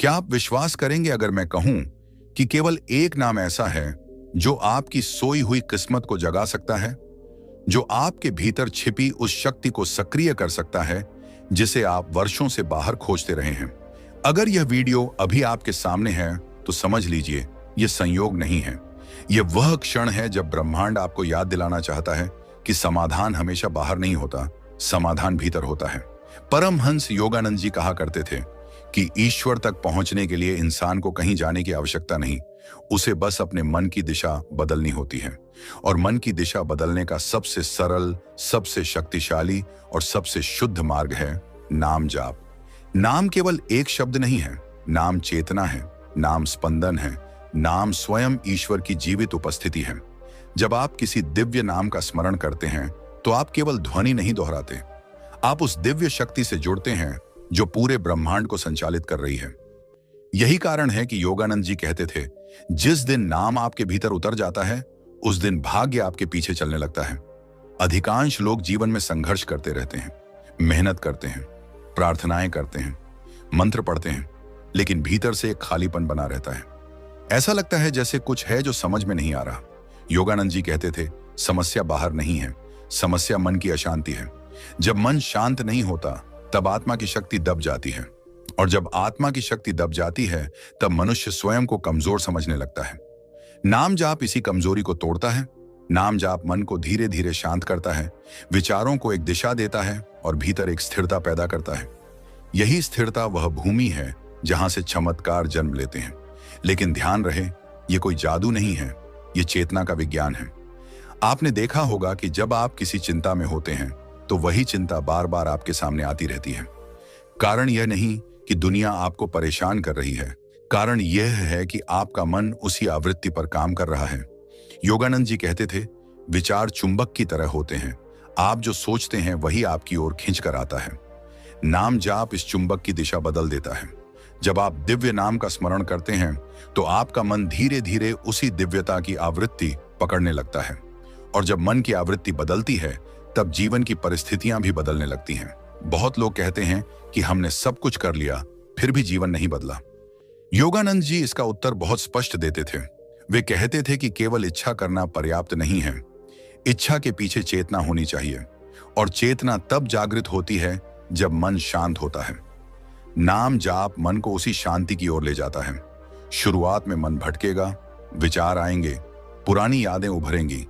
क्या आप विश्वास करेंगे अगर मैं कहूं कि केवल एक नाम ऐसा है जो आपकी सोई हुई किस्मत को जगा सकता है, जो आपके भीतर छिपी उस शक्ति को सक्रिय कर सकता है जिसे आप वर्षों से बाहर खोजते रहे हैं। अगर यह वीडियो अभी आपके सामने है तो समझ लीजिए यह संयोग नहीं है। यह वह क्षण है जब ब्रह्मांड आपको याद दिलाना चाहता है कि समाधान हमेशा बाहर नहीं होता, समाधान भीतर होता है। परमहंस योगानंद जी कहा करते थे कि ईश्वर तक पहुंचने के लिए इंसान को कहीं जाने की आवश्यकता नहीं, उसे बस अपने मन की दिशा बदलनी होती है। और मन की दिशा बदलने का सबसे सरल, सबसे शक्तिशाली और सबसे शुद्ध मार्ग है नाम जाप। नाम केवल एक शब्द नहीं है, नाम चेतना है, नाम स्पंदन है, नाम स्वयं ईश्वर की जीवित उपस्थिति है। जब आप किसी दिव्य नाम का स्मरण करते हैं तो आप केवल ध्वनि नहीं दोहराते, आप उस दिव्य शक्ति से जुड़ते हैं जो पूरे ब्रह्मांड को संचालित कर रही है। यही कारण है कि योगानंद जी कहते थे, जिस दिन नाम आपके भीतर उतर जाता है उस दिन भाग्य आपके पीछे चलने लगता है। अधिकांश लोग जीवन में संघर्ष करते रहते हैं, मेहनत करते हैं, प्रार्थनाएं करते हैं, मंत्र पढ़ते हैं, लेकिन भीतर से एक खालीपन बना रहता है। ऐसा लगता है जैसे कुछ है जो समझ में नहीं आ रहा। योगानंद जी कहते थे, समस्या बाहर नहीं है, समस्या मन की अशांति है। जब मन शांत नहीं होता तब आत्मा की शक्ति दब जाती है, और जब आत्मा की शक्ति दब जाती है तब मनुष्य स्वयं को कमजोर समझने लगता है। नाम जाप इसी कमजोरी को तोड़ता है। नाम जाप मन को धीरे धीरे शांत करता है, विचारों को एक दिशा देता है और भीतर एक स्थिरता पैदा करता है। यही स्थिरता वह भूमि है जहां से चमत्कार जन्म लेते हैं। लेकिन ध्यान रहे, ये कोई जादू नहीं है, ये चेतना का विज्ञान है। आपने देखा होगा कि जब आप किसी चिंता में होते हैं तो वही चिंता बार बार आपके सामने आती रहती है। कारण यह नहीं कि दुनिया आपको परेशान कर रही है, कारण यह है कि आपका मन उसी आवृत्ति पर काम कर रहा है। योगानंद जी कहते थे, विचार चुंबक की तरह होते हैं, आप जो सोचते हैं वही आपकी ओर खींच कर आता है। नाम जाप इस चुंबक की दिशा बदल देता है। जब आप दिव्य नाम का स्मरण करते हैं तो आपका मन धीरे धीरे उसी दिव्यता की आवृत्ति पकड़ने लगता है, और जब मन की आवृत्ति बदलती है तब जीवन की परिस्थितियां भी बदलने लगती हैं। बहुत लोग कहते हैं कि हमने सब कुछ कर लिया फिर भी जीवन नहीं बदला। योगानंद जी इसका उत्तर बहुत स्पष्ट देते थे। वे कहते थे कि केवल इच्छा करना पर्याप्त नहीं है, इच्छा के पीछे चेतना होनी चाहिए, और चेतना तब जागृत होती है जब मन शांत होता है। नाम जाप मन को उसी शांति की ओर ले जाता है। शुरुआत में मन भटकेगा, विचार आएंगे, पुरानी यादें उभरेंगी,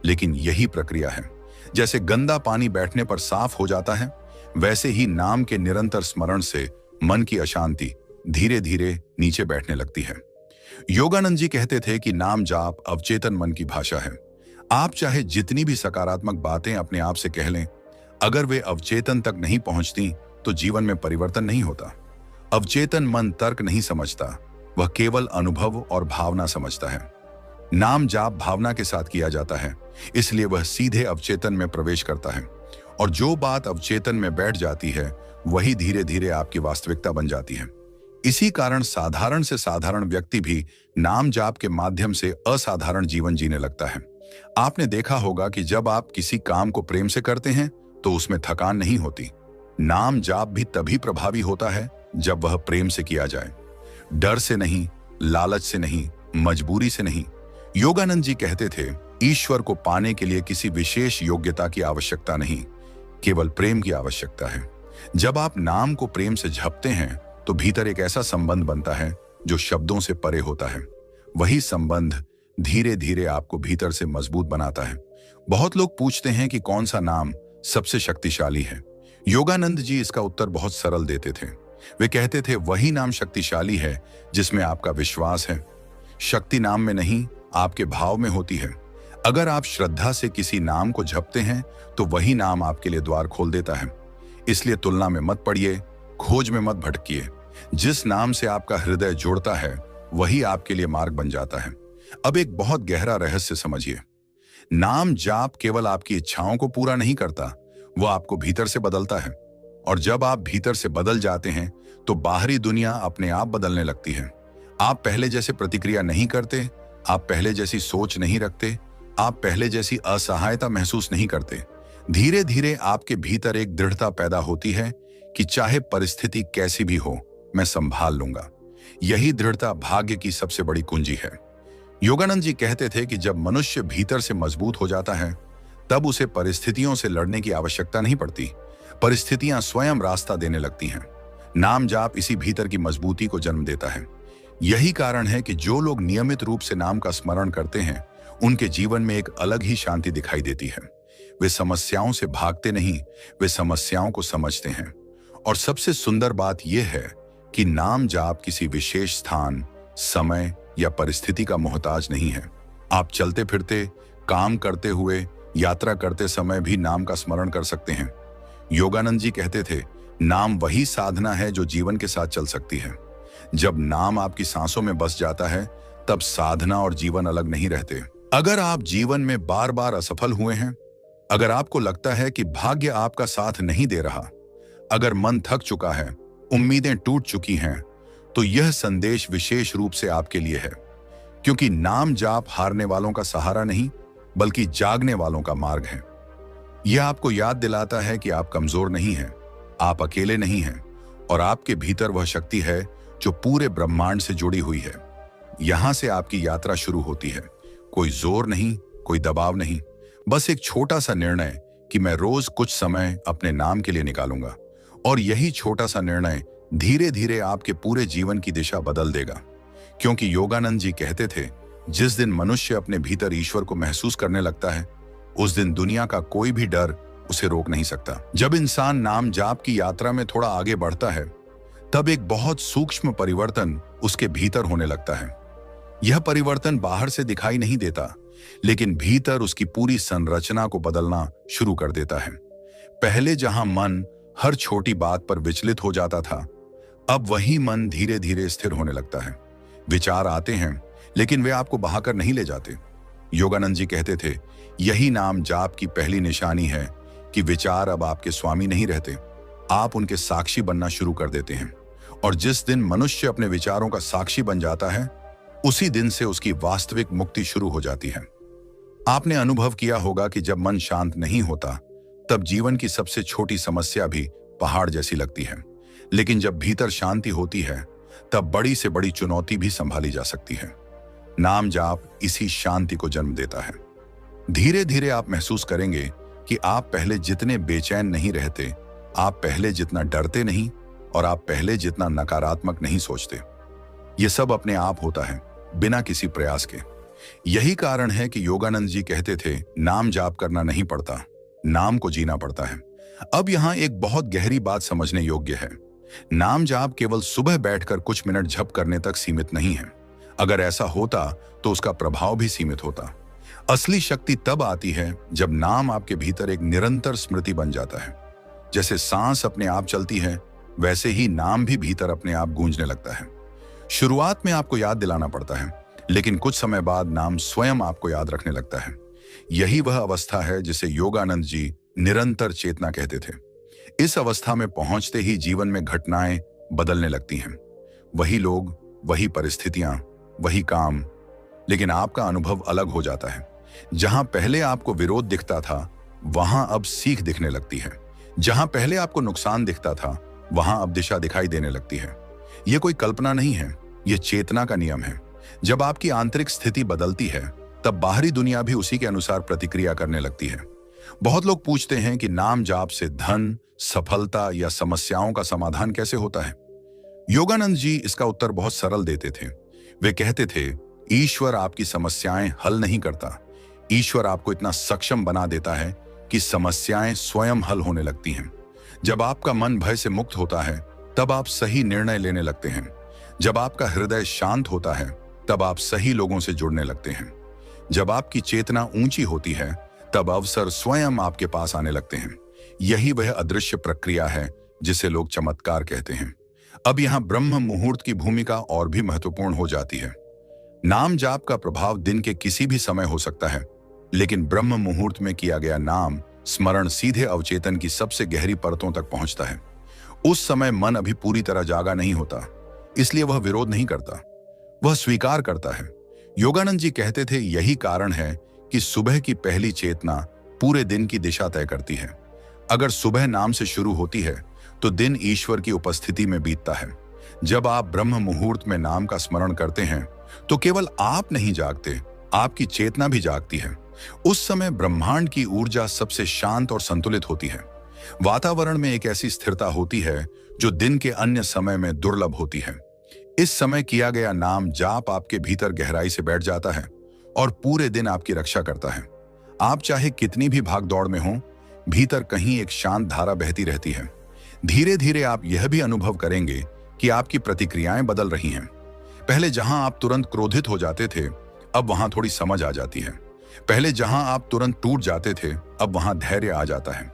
लेकिन यही प्रक्रिया है। जैसे गंदा पानी बैठने पर साफ हो जाता है, वैसे ही नाम के निरंतर स्मरण से मन की अशांति धीरे धीरे नीचे बैठने लगती है। योगानंद जी कहते थे कि नाम जाप अवचेतन मन की भाषा है। आप चाहे जितनी भी सकारात्मक बातें अपने आप से कह लें, अगर वे अवचेतन तक नहीं पहुंचती तो जीवन में परिवर्तन नहीं होता। अवचेतन मन तर्क नहीं समझता, वह केवल अनुभव और भावना समझता है। नाम जाप भावना के साथ किया जाता है, इसलिए वह सीधे अवचेतन में प्रवेश करता है, और जो बात अवचेतन में बैठ जाती है वही धीरे धीरे आपकी वास्तविकता बन जाती है। इसी कारण साधारण से साधारण व्यक्ति भी नाम जाप के माध्यम से असाधारण जीवन जीने लगता है। आपने देखा होगा कि जब आप किसी काम को प्रेम से करते हैं तो उसमें थकान नहीं होती। नाम जाप भी तभी प्रभावी होता है जब वह प्रेम से किया जाए, डर से नहीं, लालच से नहीं, मजबूरी से नहीं। योगानंद जी कहते थे, ईश्वर को पाने के लिए किसी विशेष योग्यता की आवश्यकता नहीं, केवल प्रेम की आवश्यकता है। जब आप नाम को प्रेम से जपते हैं तो भीतर एक ऐसा संबंध बनता है जो शब्दों से परे होता है। वही संबंध धीरे धीरे आपको भीतर से मजबूत बनाता है। बहुत लोग पूछते हैं कि कौन सा नाम सबसे शक्तिशाली है। योगानंद जी इसका उत्तर बहुत सरल देते थे। वे कहते थे, वही नाम शक्तिशाली है जिसमें आपका विश्वास है। शक्ति नाम में नहीं, आपके भाव में होती है। अगर आप श्रद्धा से किसी नाम को जपते हैं तो वही नाम आपके लिए द्वार खोल देता है। इसलिए तुलना में मत पड़िए, खोज में मत भटकिए। जिस नाम से आपका हृदय जुड़ता है वही आपके लिए मार्ग बन जाता है। अब एक बहुत गहरा रहस्य समझिए। नाम जाप केवल आपकी इच्छाओं को पूरा नहीं करता, वो आपको भीतर से बदलता है। और जब आप भीतर से बदल जाते हैं तो बाहरी दुनिया अपने आप बदलने लगती है। आप पहले जैसे प्रतिक्रिया नहीं करते, आप पहले जैसी सोच नहीं रखते, आप पहले जैसी असहायता महसूस नहीं करते। धीरे धीरे आपके भीतर एक दृढ़ता पैदा होती है कि चाहे परिस्थिति कैसी भी हो, मैं संभाल लूंगा। यही दृढ़ता भाग्य की सबसे बड़ी कुंजी है। योगानंद जी कहते थे कि जब मनुष्य भीतर से मजबूत हो जाता है, तब उसे परिस्थितियों से लड़ने की आवश्यकता नहीं पड़ती। परिस्थितियां स्वयं रास्ता देने लगती हैं। नाम जाप इसी भीतर की मजबूती को जन्म देता है। यही कारण है कि जो लोग नियमित रूप से नाम का स्मरण करते हैं, उनके जीवन में एक अलग ही शांति दिखाई देती है। वे समस्याओं से भागते नहीं, वे समस्याओं को समझते हैं। और सबसे सुंदर बात यह है कि नाम जाप किसी विशेष स्थान, समय या परिस्थिति का मोहताज नहीं है। आप चलते फिरते, काम करते हुए, यात्रा करते समय भी नाम का स्मरण कर सकते हैं। योगानंद जी कहते थे, नाम वही साधना है जो जीवन के साथ चल सकती है। जब नाम आपकी सांसों में बस जाता है, तब साधना और जीवन अलग नहीं रहते। अगर आप जीवन में बार बार असफल हुए हैं, अगर आपको लगता है कि भाग्य आपका साथ नहीं दे रहा, अगर मन थक चुका है, उम्मीदें टूट चुकी हैं, तो यह संदेश विशेष रूप से आपके लिए है। क्योंकि नाम जाप हारने वालों का सहारा नहीं, बल्कि जागने वालों का मार्ग है। यह आपको याद दिलाता है कि आप कमजोर नहीं हैं, आप अकेले नहीं हैं, और आपके भीतर वह शक्ति है जो पूरे ब्रह्मांड से जुड़ी हुई है। यहां से आपकी यात्रा शुरू होती है। कोई जोर नहीं, कोई दबाव नहीं, बस एक छोटा सा निर्णय कि मैं रोज कुछ समय अपने नाम के लिए निकालूंगा। और यही छोटा सा निर्णय धीरे धीरे आपके पूरे जीवन की दिशा बदल देगा। क्योंकि योगानंद जी कहते थे, जिस दिन मनुष्य अपने भीतर ईश्वर को महसूस करने लगता है, उस दिन दुनिया का कोई भी डर उसे रोक नहीं सकता। जब इंसान नाम जाप की यात्रा में थोड़ा आगे बढ़ता है, तब एक बहुत सूक्ष्म परिवर्तन उसके भीतर होने लगता है। यह परिवर्तन बाहर से दिखाई नहीं देता, लेकिन भीतर उसकी पूरी संरचना को बदलना शुरू कर देता है। पहले जहां मन हर छोटी बात पर विचलित हो जाता था, अब वही मन धीरे धीरे स्थिर होने लगता है। विचार आते हैं, लेकिन वे आपको बहाकर नहीं ले जाते। योगानंद जी कहते थे, यही नाम जाप की पहली निशानी है कि विचार अब आपके स्वामी नहीं रहते, आप उनके साक्षी बनना शुरू कर देते हैं। और जिस दिन मनुष्य अपने विचारों का साक्षी बन जाता है, उसी दिन से उसकी वास्तविक मुक्ति शुरू हो जाती है। आपने अनुभव किया होगा कि जब मन शांत नहीं होता, तब जीवन की सबसे छोटी समस्या भी पहाड़ जैसी लगती है। लेकिन जब भीतर शांति होती है, तब बड़ी से बड़ी चुनौती भी संभाली जा सकती है। नाम जाप इसी शांति को जन्म देता है। धीरे धीरे आप महसूस करेंगे कि आप पहले जितने बेचैन नहीं रहते, आप पहले जितना डरते नहीं, और आप पहले जितना नकारात्मक नहीं सोचते। यह सब अपने आप होता है, बिना किसी प्रयास के। यही कारण है कि योगानंद जी कहते थे, नाम जाप करना नहीं पड़ता, नाम को जीना पड़ता है। अब यहां एक बहुत गहरी बात समझने योग्य है। नाम जाप केवल सुबह बैठकर कुछ मिनट जप करने तक सीमित नहीं है। अगर ऐसा होता तो उसका प्रभाव भी सीमित होता। असली शक्ति तब आती है जब नाम आपके भीतर एक निरंतर स्मृति बन जाता है। जैसे सांस अपने आप चलती है, वैसे ही नाम भी भीतर अपने आप गूंजने लगता है। शुरुआत में आपको याद दिलाना पड़ता है, लेकिन कुछ समय बाद नाम स्वयं आपको याद रखने लगता है। यही वह अवस्था है जिसे योगानंद जी निरंतर चेतना कहते थे। इस अवस्था में पहुंचते ही जीवन में घटनाएं बदलने लगती हैं। वही लोग, वही परिस्थितियां, वही काम, लेकिन आपका अनुभव अलग हो जाता है। जहां पहले आपको विरोध दिखता था, वहां अब सीख दिखने लगती है। जहां पहले आपको नुकसान दिखता था, वहां अब दिशा दिखाई देने लगती है। यह कोई कल्पना नहीं है, यह चेतना का नियम है। जब आपकी आंतरिक स्थिति बदलती है, तब बाहरी दुनिया भी उसी के अनुसार प्रतिक्रिया करने लगती है। बहुत लोग पूछते हैं कि नाम जाप से धन, सफलता या समस्याओं का समाधान कैसे होता है। योगानंद जी इसका उत्तर बहुत सरल देते थे। वे कहते थे, ईश्वर आपकी समस्याएं हल नहीं करता, ईश्वर आपको इतना सक्षम बना देता है कि समस्याएं स्वयं हल होने लगती हैं। जब आपका मन भय से मुक्त होता है, तब आप सही निर्णय लेने लगते हैं। जब आपका हृदय शांत होता है, तब आप सही लोगों से जुड़ने लगते हैं। जब आपकी चेतना ऊंची होती है, तब अवसर स्वयं आपके पास आने लगते हैं। यही वह अदृश्य प्रक्रिया है जिसे लोग चमत्कार कहते हैं। अब यहां ब्रह्म मुहूर्त की भूमिका और भी महत्वपूर्ण हो जाती है। नाम जाप का प्रभाव दिन के किसी भी समय हो सकता है, लेकिन ब्रह्म मुहूर्त में किया गया नाम स्मरण सीधे अवचेतन की सबसे गहरी परतों तक पहुंचता है। उस समय मन अभी पूरी तरह जागा नहीं होता, इसलिए वह विरोध नहीं करता, वह स्वीकार करता है। योगानंद जी कहते थे, यही कारण है कि सुबह की पहली चेतना पूरे दिन की दिशा तय करती है। अगर सुबह नाम से शुरू होती है, तो दिन ईश्वर की उपस्थिति में बीतता है। जब आप ब्रह्म मुहूर्त में नाम का स्मरण करते हैं तो केवल आप नहीं जागते, आपकी चेतना भी जागती है। उस समय ब्रह्मांड की ऊर्जा सबसे शांत और संतुलित होती है। वातावरण में एक ऐसी स्थिरता होती है जो दिन के अन्य समय में दुर्लभ होती है। इस समय किया गया नाम जाप आपके भीतर गहराई से बैठ जाता है और पूरे दिन आपकी रक्षा करता है। आप चाहे कितनी भी भागदौड़ में हो, भीतर कहीं एक शांत धारा बहती रहती है। धीरे धीरे आप यह भी अनुभव करेंगे कि आपकी प्रतिक्रियाएं बदल रही हैं। पहले जहां आप तुरंत क्रोधित हो जाते थे, अब वहां थोड़ी समझ आ जाती है। पहले जहां आप तुरंत टूट जाते थे, अब वहां धैर्य आ जाता है।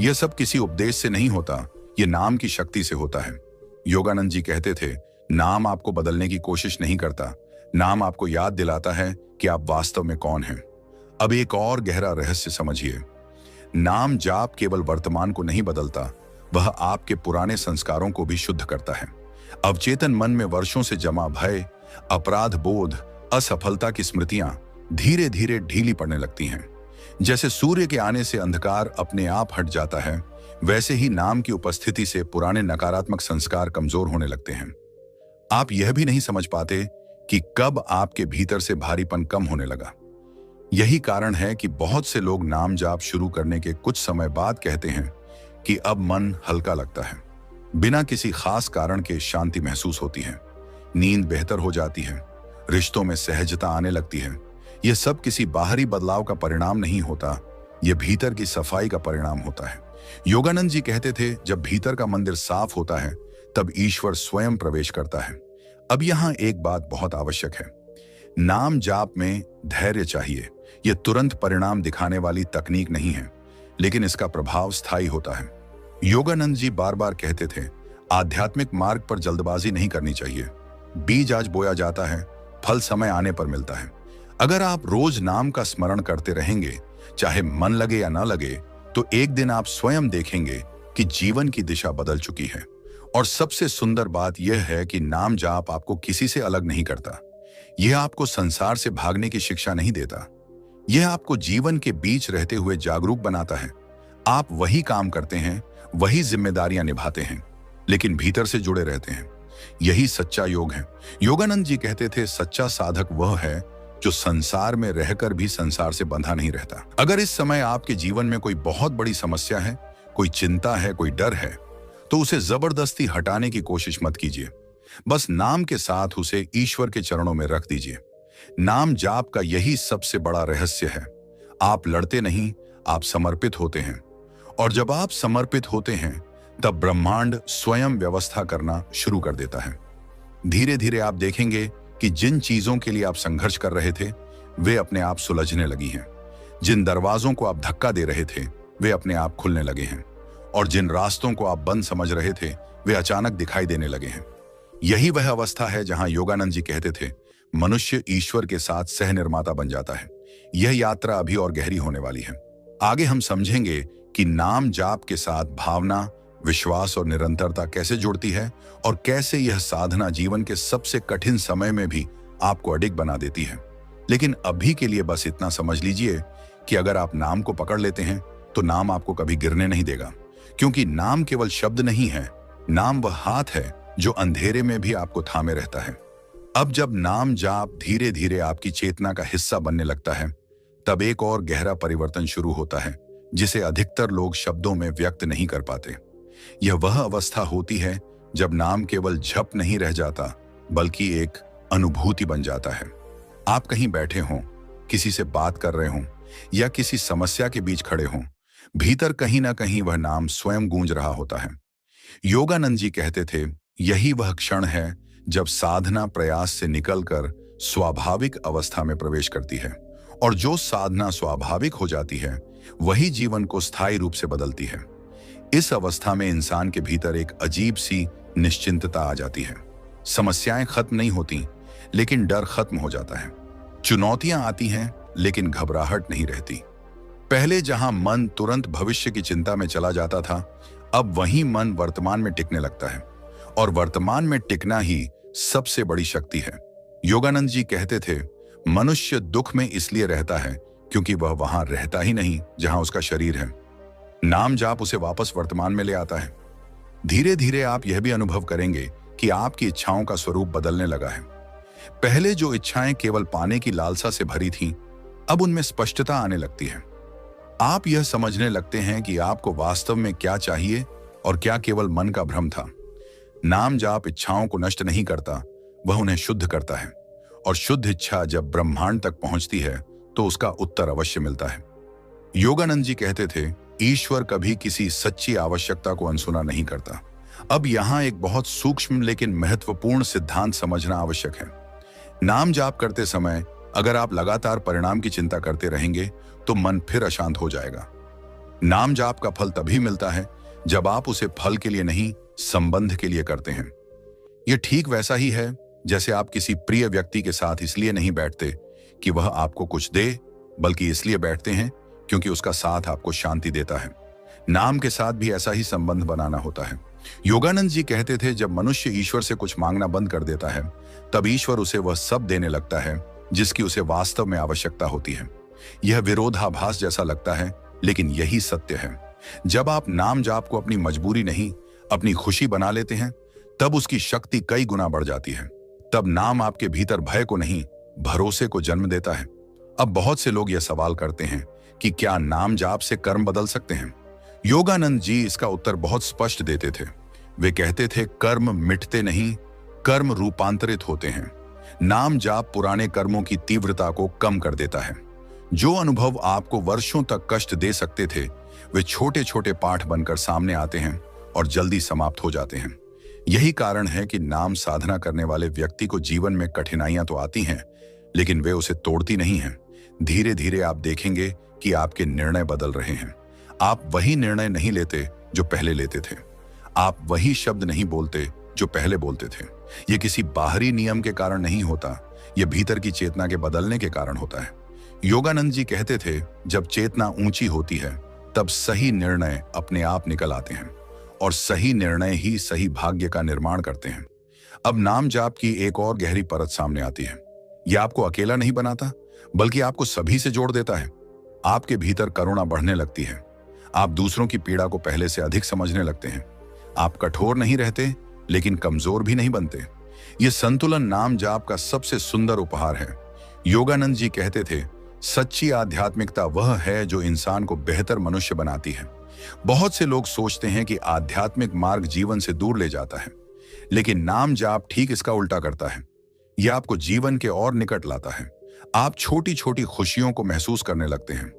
यह सब किसी उपदेश से नहीं होता, यह नाम की शक्ति से होता है। योगानंद जी कहते थे, नाम आपको बदलने की कोशिश नहीं करता, नाम आपको याद दिलाता है कि आप वास्तव में कौन हैं। अब एक और गहरा रहस्य समझिए। नाम जाप केवल वर्तमान को नहीं बदलता, वह आपके पुराने संस्कारों को भी शुद्ध करता है। अवचेतन मन में वर्षों से जमा भय, अपराध बोध, असफलता की स्मृतियां धीरे धीरे ढीली पड़ने लगती हैं। जैसे सूर्य के आने से अंधकार अपने आप हट जाता है, वैसे ही नाम की उपस्थिति से पुराने नकारात्मक संस्कार कमजोर होने लगते हैं। आप यह भी नहीं समझ पाते कि कब आपके भीतर से भारीपन कम होने लगा। यही कारण है कि बहुत से लोग नाम जाप शुरू करने के कुछ समय बाद कहते हैं कि अब मन हल्का लगता है। बिना किसी खास कारण के शांति महसूस होती है, नींद बेहतर हो जाती है, रिश्तों में सहजता आने लगती है। यह सब किसी बाहरी बदलाव का परिणाम नहीं होता, यह भीतर की सफाई का परिणाम होता है। योगानंद जी कहते थे, जब भीतर का मंदिर साफ होता है तब ईश्वर स्वयं प्रवेश करता है। अब यहां एक बात बहुत आवश्यक है। नाम जाप में धैर्य चाहिए। यह तुरंत परिणाम दिखाने वाली तकनीक नहीं है, लेकिन इसका प्रभाव स्थायी होता है। योगानंद जी बार बार कहते थे, आध्यात्मिक मार्ग पर जल्दबाजी नहीं करनी चाहिए। बीज आज बोया जाता है, फल समय आने पर मिलता है। अगर आप रोज नाम का स्मरण करते रहेंगे, चाहे मन लगे या ना लगे, तो एक दिन आप स्वयं देखेंगे कि जीवन की दिशा बदल चुकी है। और सबसे सुंदर बात यह है कि नाम जाप आपको किसी से अलग नहीं करता। यह आपको संसार से भागने की शिक्षा नहीं देता। यह आपको जीवन के बीच रहते हुए जागरूक बनाता है। आप वही काम करते हैं, वही जिम्मेदारियां निभाते हैं, लेकिन भीतर से जुड़े रहते हैं। यही सच्चा योग है। योगानंद जी कहते थे, सच्चा साधक वह है जो संसार में रहकर भी संसार से बंधा नहीं रहता। अगर इस समय आपके जीवन में कोई बहुत बड़ी समस्या है, कोई चिंता है, कोई डर है, तो उसे जबरदस्ती हटाने की कोशिश मत कीजिए। बस नाम के साथ उसे ईश्वर के चरणों में रख दीजिए। नाम जाप का यही सबसे बड़ा रहस्य है। आप लड़ते नहीं, आप समर्पित होते हैं। और जब आप समर्पित होते हैं, तब ब्रह्मांड स्वयं व्यवस्था करना शुरू कर देता है। धीरे धीरे आप देखेंगे कि जिन चीजों के लिए आप संघर्ष कर रहे थे, वे अपने आप सुलझने लगी हैं। जिन दरवाजों को आप धक्का दे रहे थे, वे अपने आप खुलने लगे हैं। और जिन रास्तों को आप बंद समझ रहे थे, वे अचानक दिखाई देने लगे हैं। यही वह अवस्था है जहां योगानंद जी कहते थे, मनुष्य ईश्वर के साथ सह निर्माता बन जाता है। यह यात्रा अभी और गहरी होने वाली है। आगे हम समझेंगे कि नाम जाप के साथ भावना, विश्वास और निरंतरता कैसे जुड़ती है और कैसे यह साधना जीवन के सबसे कठिन समय में भी आपको अडिग बना देती है। लेकिन अभी के लिए बस इतना समझ लीजिए कि अगर आप नाम को पकड़ लेते हैं, तो नाम आपको कभी गिरने नहीं देगा। क्योंकि नाम केवल शब्द नहीं है, नाम वह हाथ है जो अंधेरे में भी आपको थामे रहता है। अब जब नाम जाप धीरे धीरे आपकी चेतना का हिस्सा बनने लगता है, तब एक और गहरा परिवर्तन शुरू होता है, जिसे अधिकतर लोग शब्दों में व्यक्त नहीं कर पाते। यह वह अवस्था होती है जब नाम केवल जप नहीं रह जाता, बल्कि एक अनुभूति बन जाता है। आप कहीं बैठे हों, किसी से बात कर रहे हों या किसी समस्या के बीच खड़े हों, भीतर कहीं ना कहीं वह नाम स्वयं गूंज रहा होता है। योगानंद जी कहते थे, यही वह क्षण है जब साधना प्रयास से निकलकर स्वाभाविक अवस्था में प्रवेश करती है। और जो साधना स्वाभाविक हो जाती है, वही जीवन को स्थायी रूप से बदलती है। इस अवस्था में इंसान के भीतर एक अजीब सी निश्चिंतता आ जाती है। समस्याएं खत्म नहीं होती, लेकिन डर खत्म हो जाता है। चुनौतियां आती हैं, लेकिन घबराहट नहीं रहती। पहले जहां मन तुरंत भविष्य की चिंता में चला जाता था, अब वही मन वर्तमान में टिकने लगता है। और वर्तमान में टिकना ही सबसे बड़ी शक्ति है। योगानंद जी कहते थे, मनुष्य दुख में इसलिए रहता है क्योंकि वह वहां रहता ही नहीं जहां उसका शरीर है। नाम जाप उसे वापस वर्तमान में ले आता है। धीरे धीरे आप यह भी अनुभव करेंगे कि आपकी इच्छाओं का स्वरूप बदलने लगा है। पहले जो इच्छाएं केवल पाने की लालसा से भरी थीं, अब उनमें स्पष्टता आने लगती है। आप यह समझने लगते हैं कि आपको वास्तव में क्या चाहिए और क्या केवल मन का भ्रम था। नाम जाप इच्छाओं को नष्ट नहीं करता, वह उन्हें शुद्ध करता है। और शुद्ध इच्छा जब ब्रह्मांड तक पहुंचती है तो उसका उत्तर अवश्य मिलता है। योगानंद जी कहते थे, ईश्वर कभी किसी सच्ची आवश्यकता को अनसुना नहीं करता। अब यहाँ एक बहुत सूक्ष्म लेकिन महत्वपूर्ण सिद्धांत समझना आवश्यक है। नाम जाप करते समय अगर आप लगातार परिणाम की चिंता करते रहेंगे तो मन फिर अशांत हो जाएगा। नाम जाप का फल तभी मिलता है जब आप उसे फल के लिए नहीं, संबंध के लिए करते हैं। यह ठीक वैसा ही है जैसे आप किसी प्रिय व्यक्ति के साथ इसलिए नहीं बैठते कि वह आपको कुछ दे, बल्कि इसलिए बैठते हैं क्योंकि उसका साथ आपको शांति देता है। नाम के साथ भी ऐसा ही संबंध बनाना होता है। योगानंद जी कहते थे, जब मनुष्य ईश्वर से कुछ मांगना बंद कर देता है तब ईश्वर उसे वह सब देने लगता है जिसकी उसे वास्तव में आवश्यकता होती है। यह विरोधाभास जैसा लगता है, लेकिन यही सत्य है। जब आप नाम जाप को अपनी मजबूरी नहीं, अपनी खुशी बना लेते हैं, तब उसकी शक्ति कई गुना बढ़ जाती है। तब नाम आपके भीतर भय को नहीं, भरोसे को जन्म देता है। अब बहुत से लोग यह सवाल करते हैं कि क्या नाम जाप से कर्म बदल सकते हैं? योगानंद जी इसका उत्तर बहुत स्पष्ट देते थे। वे कहते थे, कर्म मिटते नहीं, कर्म रूपांतरित होते हैं। नाम जाप पुराने कर्मों की तीव्रता को कम कर देता है। जो अनुभव आपको वर्षों तक कष्ट दे सकते थे, वे छोटे छोटे पाठ बनकर सामने आते हैं और जल्दी समाप्त हो जाते हैं। यही कारण है कि नाम साधना करने वाले व्यक्ति को जीवन में कठिनाइयां तो आती हैं, लेकिन वे उसे तोड़ती नहीं हैं। धीरे धीरे आप देखेंगे कि आपके निर्णय बदल रहे हैं। आप वही निर्णय नहीं लेते जो पहले लेते थे। आप वही शब्द नहीं बोलते जो पहले बोलते थे। यह किसी बाहरी नियम के कारण नहीं होता, यह भीतर की चेतना के बदलने के कारण होता है। योगानंद जी कहते थे, जब चेतना ऊंची होती है तब सही निर्णय अपने आप निकल आते हैं और सही निर्णय ही सही भाग्य का निर्माण करते हैं। अब नाम जाप की एक और गहरी परत सामने आती है। यह आपको अकेला नहीं बनाता, बल्कि आपको सभी से जोड़ देता है। आपके भीतर करुणा बढ़ने लगती है। आप दूसरों की पीड़ा को पहले से अधिक समझने लगते हैं। आप कठोर नहीं रहते, लेकिन कमजोर भी नहीं बनते। यह संतुलन नाम जाप का सबसे सुंदर उपहार है। योगानंद जी कहते थे, सच्ची आध्यात्मिकता वह है जो इंसान को बेहतर मनुष्य बनाती है। बहुत से लोग सोचते हैं कि आध्यात्मिक मार्ग जीवन से दूर ले जाता है, लेकिन नाम जाप ठीक इसका उल्टा करता है। यह आपको जीवन के और निकट लाता है। आप छोटी छोटी खुशियों को महसूस करने लगते हैं।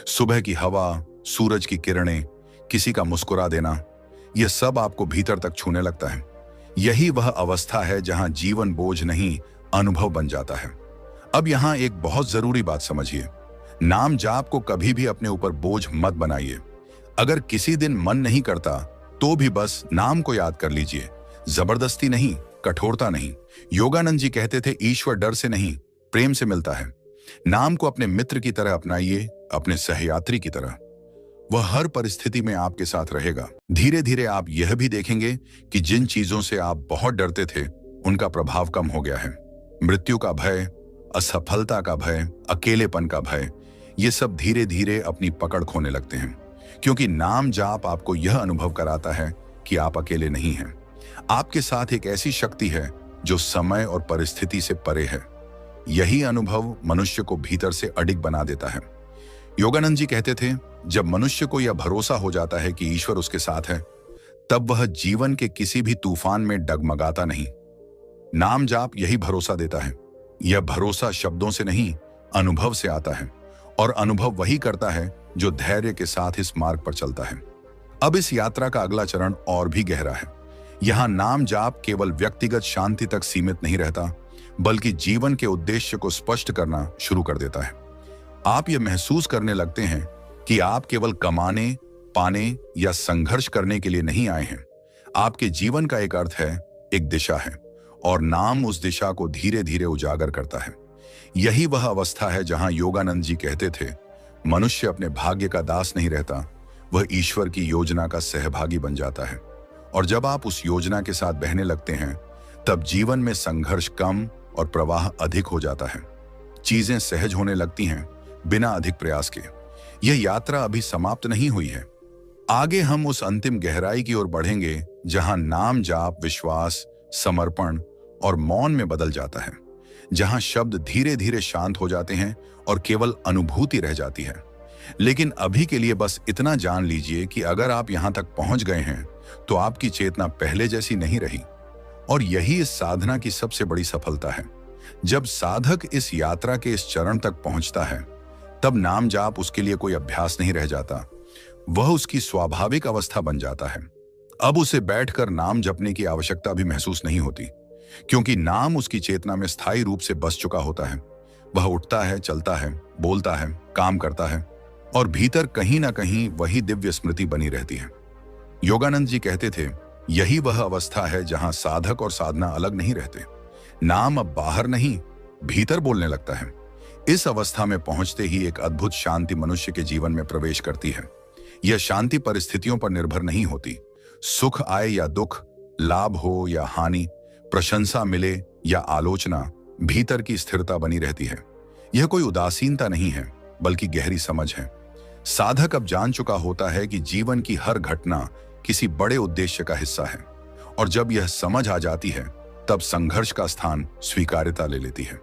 सुबह की हवा, सूरज की किरणें, किसी का मुस्कुरा देना, यह सब आपको भीतर तक छूने लगता है। यही वह अवस्था है जहां जीवन बोझ नहीं, अनुभव बन जाता है। अब यहां एक बहुत जरूरी बात समझिए। नाम जाप को कभी भी अपने ऊपर बोझ मत बनाइए। अगर किसी दिन मन नहीं करता तो भी बस नाम को याद कर लीजिए। जबरदस्ती नहीं, कठोरता नहीं। योगानंद जी कहते थे, ईश्वर डर से नहीं, प्रेम से मिलता है। नाम को अपने मित्र की तरह अपनाइए, अपने सहयात्री की तरह। वह हर परिस्थिति में आपके साथ रहेगा। धीरे धीरे आप यह भी देखेंगे कि जिन चीजों से आप बहुत डरते थे, उनका प्रभाव कम हो गया है। मृत्यु का भय, असफलता का भय, अकेलेपन का भय, ये सब धीरे धीरे अपनी पकड़ खोने लगते हैं, क्योंकि नाम जाप आपको यह अनुभव कराता है कि आप अकेले नहीं हैं। आपके साथ एक ऐसी शक्ति है जो समय और परिस्थिति से परे है। यही अनुभव मनुष्य को भीतर से अडिग बना देता है। योगानंद जी कहते थे, जब मनुष्य को यह भरोसा हो जाता है कि ईश्वर उसके साथ है, तब वह जीवन के किसी भी तूफान में डगमगाता नहीं। नाम जाप यही भरोसा देता है। यह भरोसा शब्दों से नहीं, अनुभव से आता है, और अनुभव वही करता है जो धैर्य के साथ इस मार्ग पर चलता है। अब इस यात्रा का अगला चरण और भी गहरा है। यहां नाम जाप केवल व्यक्तिगत शांति तक सीमित नहीं रहता, बल्कि जीवन के उद्देश्य को स्पष्ट करना शुरू कर देता है। आप यह महसूस करने लगते हैं कि आप केवल कमाने, पाने या संघर्ष करने के लिए नहीं आए हैं। आपके जीवन का एक अर्थ है, एक दिशा है, और नाम उस दिशा को धीरे धीरे उजागर करता है। यही वह अवस्था है जहां योगानंद जी कहते थे, मनुष्य अपने भाग्य का दास नहीं रहता, वह ईश्वर की योजना का सहभागी बन जाता है। और जब आप उस योजना के साथ बहने लगते हैं, तब जीवन में संघर्ष कम और प्रवाह अधिक हो जाता है। चीजें सहज होने लगती हैं, बिना अधिक प्रयास के। यह यात्रा अभी समाप्त नहीं हुई है। आगे हम उस अंतिम गहराई की ओर बढ़ेंगे जहां नाम जाप विश्वास, समर्पण और मौन में बदल जाता है, जहां शब्द धीरे धीरे शांत हो जाते हैं और केवल अनुभूति रह जाती है। लेकिन अभी के लिए बस इतना जान लीजिए कि अगर आप यहां तक पहुंच गए हैं तो आपकी चेतना पहले जैसी नहीं रही। और यही इस साधना की सबसे बड़ी सफलता है। जब साधक इस यात्रा के इस चरण तक पहुंचता है, तब नाम जाप उसके लिए कोई अभ्यास नहीं रह जाता, वह उसकी स्वाभाविक अवस्था बन जाता है। अब उसे बैठकर नाम जपने की आवश्यकता भी महसूस नहीं होती, क्योंकि नाम उसकी चेतना में स्थायी रूप से बस चुका होता है। वह उठता है, चलता है, बोलता है, काम करता है, और भीतर कहीं ना कहीं वही दिव्य स्मृति बनी रहती है। योगानंद जी कहते थे, यही वह अवस्था है जहां साधक और साधना अलग नहीं रहते। नाम अब बाहर नहीं, भीतर बोलने लगता है। इस अवस्था में पहुंचते ही एक अद्भुत शांति मनुष्य के जीवन में प्रवेश करती है। यह शांति परिस्थितियों पर निर्भर नहीं होती। सुख आए या दुख, लाभ हो या हानि, प्रशंसा मिले या आलोचना, भीतर की स्थिरता बनी रहती है। यह कोई उदासीनता नहीं है, बल्कि गहरी समझ है। साधक अब जान चुका होता है कि जीवन की हर घटना किसी बड़े उद्देश्य का हिस्सा है, और जब यह समझ आ जाती है, तब संघर्ष का स्थान स्वीकार्यता ले लेती है।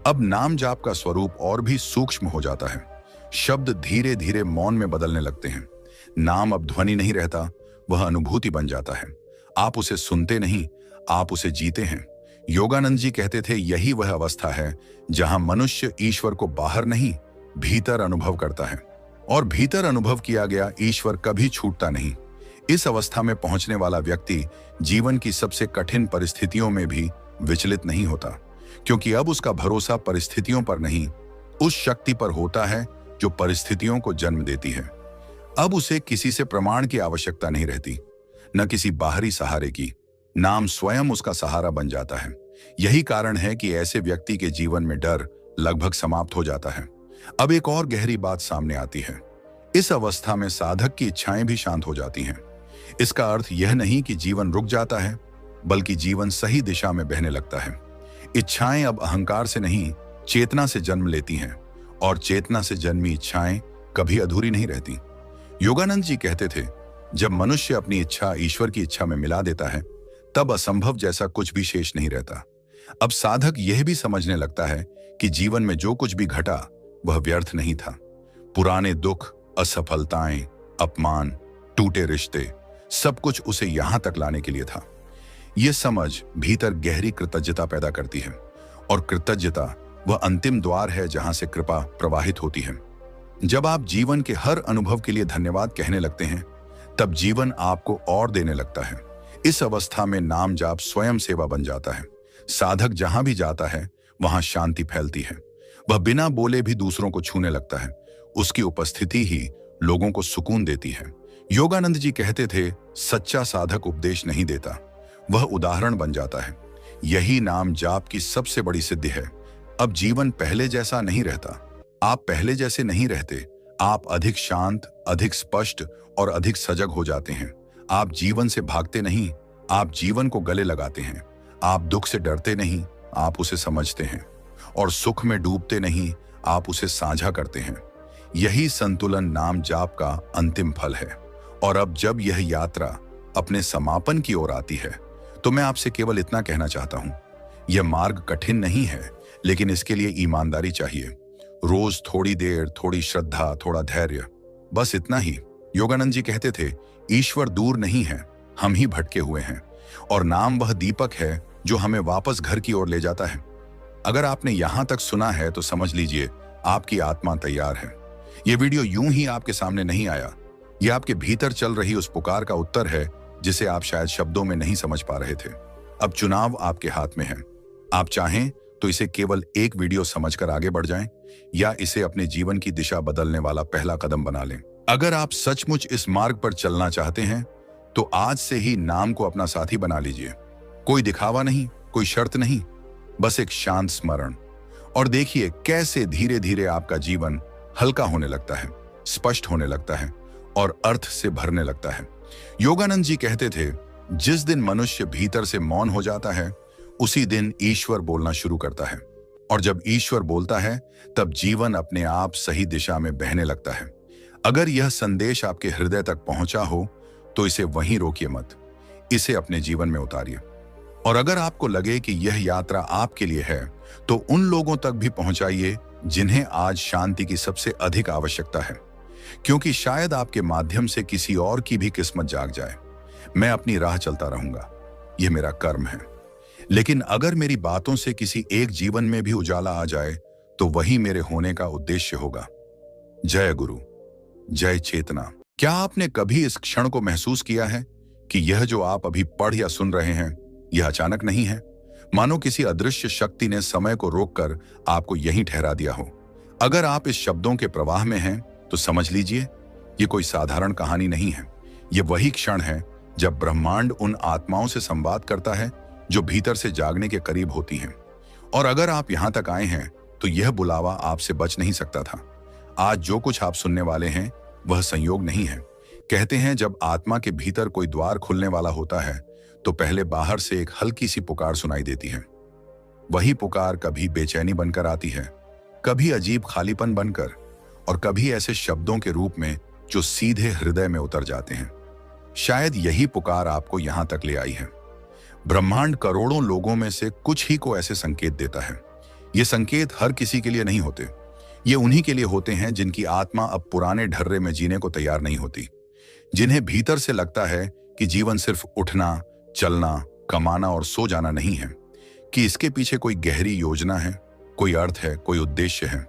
अब नाम जाप का स्वरूप और भी सूक्ष्म हो जाता है। शब्द धीरे धीरे मौन में बदलने लगते हैं। नाम अब ध्वनि नहीं रहता, वह अनुभूति बन जाता है। आप उसे सुनते नहीं, आप उसे जीते हैं। योगानंद जी कहते थे, यही वह अवस्था है जहां मनुष्य ईश्वर को बाहर नहीं, भीतर अनुभव करता है, और भीतर अनुभव किया गया ईश्वर कभी छूटता नहीं। इस अवस्था में पहुंचने वाला व्यक्ति जीवन की सबसे कठिन परिस्थितियों में भी विचलित नहीं होता, क्योंकि अब उसका भरोसा परिस्थितियों पर नहीं, उस शक्ति पर होता है जो परिस्थितियों को जन्म देती है। अब उसे किसी से प्रमाण की आवश्यकता नहीं रहती, न किसी बाहरी सहारे की। नाम स्वयं उसका सहारा बन जाता है। यही कारण है कि ऐसे व्यक्ति के जीवन में डर लगभग समाप्त हो जाता है। अब एक और गहरी बात सामने आती है। इस अवस्था में साधक की इच्छाएं भी शांत हो जाती हैं। इसका अर्थ यह नहीं कि जीवन रुक जाता है, बल्कि जीवन सही दिशा में बहने लगता है। इच्छाएं अब अहंकार से नहीं, चेतना से जन्म लेती हैं, और चेतना से जन्मी इच्छाएं कभी अधूरी नहीं रहती। योगानंद जी कहते थे, जब मनुष्य अपनी इच्छा ईश्वर की इच्छा में मिला देता है, तब असंभव जैसा कुछ भी शेष नहीं रहता। अब साधक यह भी समझने लगता है कि जीवन में जो कुछ भी घटा वह व्यर्थ नहीं था। पुराने दुख, असफलताएं, अपमान, टूटे रिश्ते, सब कुछ उसे यहां तक लाने के लिए था। यह समझ भीतर गहरी कृतज्ञता पैदा करती है, और कृतज्ञता वह अंतिम द्वार है जहां से कृपा प्रवाहित होती है। जब आप जीवन के हर अनुभव के लिए धन्यवाद कहने लगते हैं, तब जीवन आपको और देने लगता है। इस अवस्था में नाम जाप स्वयं सेवा बन जाता है। साधक जहां भी जाता है, वहां शांति फैलती है। वह बिना बोले भी दूसरों को छूने लगता है। उसकी उपस्थिति ही लोगों को सुकून देती है। योगानंद जी कहते थे, सच्चा साधक उपदेश नहीं देता, वह उदाहरण बन जाता है। यही नाम जाप की सबसे बड़ी सिद्धि है। अब जीवन पहले जैसा नहीं रहता। आप पहले जैसे नहीं रहते। आप अधिक शांत, अधिक स्पष्ट और अधिक सजग हो जाते हैं। आप जीवन से भागते नहीं, आप जीवन को गले लगाते हैं। आप दुख से डरते नहीं, आप उसे समझते हैं। और सुख में डूबते नहीं, आप उसे साझा करते हैं। यही संतुलन नाम जाप का अंतिम फल है। और अब जब यह यात्रा अपने समापन की ओर आती है, तो मैं आपसे केवल इतना कहना चाहता हूं, यह मार्ग कठिन नहीं है, लेकिन इसके लिए ईमानदारी चाहिए। रोज थोड़ी देर, थोड़ी श्रद्धा, थोड़ा धैर्य, बस इतना ही। योगानंद जी कहते थे, ईश्वर दूर नहीं है, हम ही भटके हुए हैं, और नाम वह दीपक है जो हमें वापस घर की ओर ले जाता है। अगर आपने यहां तक सुना है तो समझ लीजिए आपकी आत्मा तैयार है। यह वीडियो यूं ही आपके सामने नहीं आया। यह आपके भीतर चल रही उस पुकार का उत्तर है जिसे आप शायद शब्दों में नहीं समझ पा रहे थे। अब चुनाव आपके हाथ में है। आप चाहें तो इसे केवल एक वीडियो समझकर आगे बढ़ जाएं, या इसे अपने जीवन की दिशा बदलने वाला पहला कदम बना लें। अगर आप सचमुच इस मार्ग पर चलना चाहते हैं, तो आज से ही नाम को अपना साथी बना लीजिए। कोई दिखावा नहीं, कोई शर्त नहीं, बस एक शांत स्मरण। और देखिए कैसे धीरे धीरे आपका जीवन हल्का होने लगता है, स्पष्ट होने लगता है, और अर्थ से भरने लगता है। योगानंद जी कहते थे, जिस दिन मनुष्य भीतर से मौन हो जाता है, उसी दिन ईश्वर बोलना शुरू करता है। और जब ईश्वर बोलता है, तब जीवन अपने आप सही दिशा में बहने लगता है। अगर यह संदेश आपके हृदय तक पहुंचा हो, तो इसे वहीं रोकिए मत, इसे अपने जीवन में उतारिए। और अगर आपको लगे कि यह यात्रा आपके लिए है, तो उन लोगों तक भी पहुंचाइए जिन्हें आज शांति की सबसे अधिक आवश्यकता है, क्योंकि शायद आपके माध्यम से किसी और की भी किस्मत जाग जाए। मैं अपनी राह चलता रहूंगा, यह मेरा कर्म है। लेकिन अगर मेरी बातों से किसी एक जीवन में भी उजाला आ जाए, तो वही मेरे होने का उद्देश्य होगा। जय गुरु, जय चेतना। क्या आपने कभी इस क्षण को महसूस किया है कि यह जो आप अभी पढ़ या सुन रहे हैं, यह अचानक नहीं है? मानो किसी अदृश्य शक्ति ने समय को रोककर आपको यहीं ठहरा दिया हो। अगर आप इस शब्दों के प्रवाह में हैं, तो समझ लीजिए, ये कोई साधारण कहानी नहीं है। ये वही क्षण है जब ब्रह्मांड उन आत्माओं से संवाद करता है जो भीतर से जागने के करीब होती हैं। और अगर आप यहां तक आए हैं, तो यह बुलावा आपसे बच नहीं सकता था। आज जो कुछ आप सुनने वाले हैं, वह संयोग नहीं है। कहते हैं, जब आत्मा के भीतर कोई द्वार खुलने वाला होता है, तो पहले बाहर से एक हल्की सी पुकार सुनाई देती है। वही पुकार कभी बेचैनी बनकर आती है, कभी अजीब खालीपन बनकर, और कभी ऐसे शब्दों के रूप में जो सीधे हृदय में उतर जाते हैं। शायद यही पुकार आपको यहां तक ले आई है। ब्रह्मांड करोड़ों लोगों में से कुछ ही को ऐसे संकेत देता है। ये संकेत हर किसी के लिए नहीं होते। ये उन्हीं के लिए होते हैं जिनकी आत्मा अब पुराने ढर्रे में जीने को तैयार नहीं होती, जिन्हें भीतर से लगता है कि जीवन सिर्फ उठना, चलना, कमाना और सो जाना नहीं है, कि इसके पीछे कोई गहरी योजना है, कोई अर्थ है, कोई उद्देश्य है।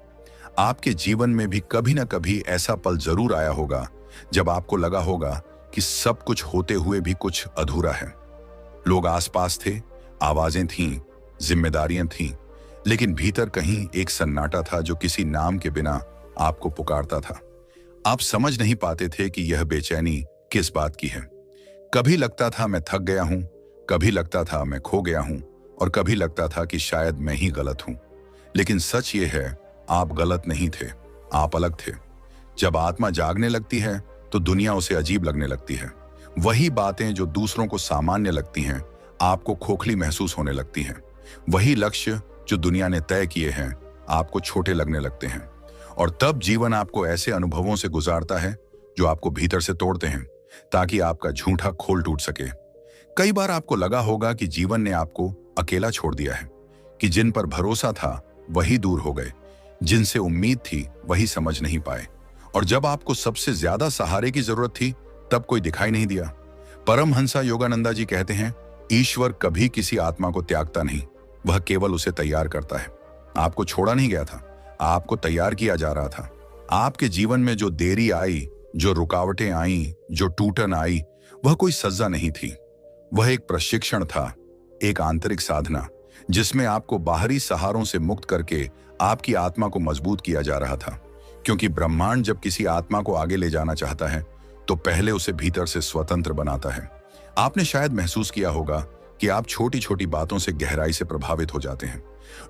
आपके जीवन में भी कभी ना कभी ऐसा पल जरूर आया होगा जब आपको लगा होगा कि सब कुछ होते हुए भी कुछ अधूरा है। लोग आसपास थे, आवाजें थीं, जिम्मेदारियां थीं, लेकिन भीतर कहीं एक सन्नाटा था जो किसी नाम के बिना आपको पुकारता था। आप समझ नहीं पाते थे कि यह बेचैनी किस बात की है। कभी लगता था मैं थक गया हूं, कभी लगता था मैं खो गया हूं, और कभी लगता था कि शायद मैं ही गलत हूं। लेकिन सच ये है, आप गलत नहीं थे, आप अलग थे। जब आत्मा जागने लगती है, तो दुनिया उसे अजीब लगने लगती है। वही बातें जो दूसरों को सामान्य लगती हैं, आपको खोखली महसूस होने लगती हैं। वही लक्ष्य जो दुनिया ने तय किए हैं, आपको छोटे लगने लगते हैं। और तब जीवन आपको ऐसे अनुभवों से गुजारता है जो आपको भीतर से तोड़ते हैं, ताकि आपका झूठा खोल टूट सके। कई बार आपको लगा होगा कि जीवन ने आपको अकेला छोड़ दिया है, कि जिन पर भरोसा था वही दूर हो गए, जिनसे उम्मीद थी वही समझ नहीं पाए। और जब आपको सबसे ज्यादा सहारे की जरूरत थी, तब कोई दिखाई नहीं दिया। परमहंसा योगानंदा जी कहते हैं, ईश्वर कभी किसी आत्मा को त्यागता नहीं, वह केवल उसे तैयार करता है। आपको छोड़ा नहीं गया था, आपको तैयार किया जा रहा था। आपके जीवन में जो देरी आई, जो रुकावटें आई, जो टूटन आई, वह कोई सजा नहीं थी। वह एक प्रशिक्षण था, एक आंतरिक साधना, जिसमें आपको बाहरी सहारों से मुक्त करके आपकी आत्मा को मजबूत किया जा रहा था। क्योंकि ब्रह्मांड जब किसी आत्मा को आगे ले जाना चाहता है, तो पहले उसे भीतर से स्वतंत्र बनाता है। आपने शायद महसूस किया होगा कि आप छोटी छोटी बातों से गहराई से प्रभावित हो जाते हैं।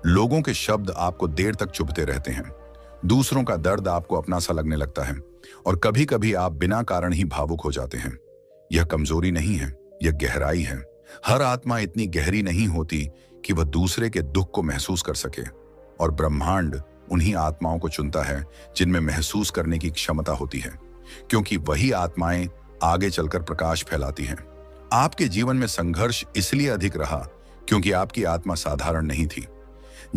लोगों के शब्द आपको देर तक चुभते रहते हैं, दूसरों का दर्द आपको अपना सा लगने लगता है, और कभी कभी आप बिना कारण ही भावुक हो जाते हैं। यह कमजोरी नहीं है, यह गहराई है। हर आत्मा इतनी गहरी नहीं होती कि वह दूसरे के दुख को महसूस कर सके, और ब्रह्मांड उन्हीं आत्माओं को चुनता है जिनमें महसूस करने की क्षमता होती है, क्योंकि वही आत्माएं आगे चलकर प्रकाश फैलाती हैं। आपके जीवन में संघर्ष इसलिए अधिक रहा क्योंकि आपकी आत्मा साधारण नहीं थी।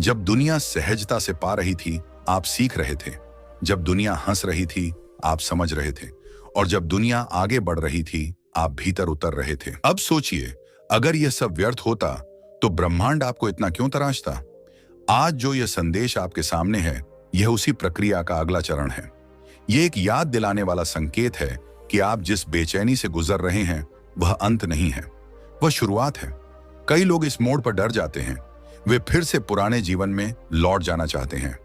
जब दुनिया सहजता से पा रही थी, आप सीख रहे थे। जब दुनिया हंस रही थी, आप समझ रहे थे। और जब दुनिया आगे बढ़ रही थी, आप भीतर उतर रहे थे। अब सोचिए, अगर यह सब व्यर्थ होता, तो ब्रह्मांड आपको इतना क्यों तराशता? आज जो यह संदेश आपके सामने है, यह उसी प्रक्रिया का अगला चरण है। यह एक याद दिलाने वाला संकेत है कि आप जिस बेचैनी से गुजर रहे हैं, वह अंत नहीं है, वह शुरुआत है। कई लोग इस मोड़ पर डर जाते हैं। वे फिर से पुराने जीवन में लौट जाना चाहते हैं।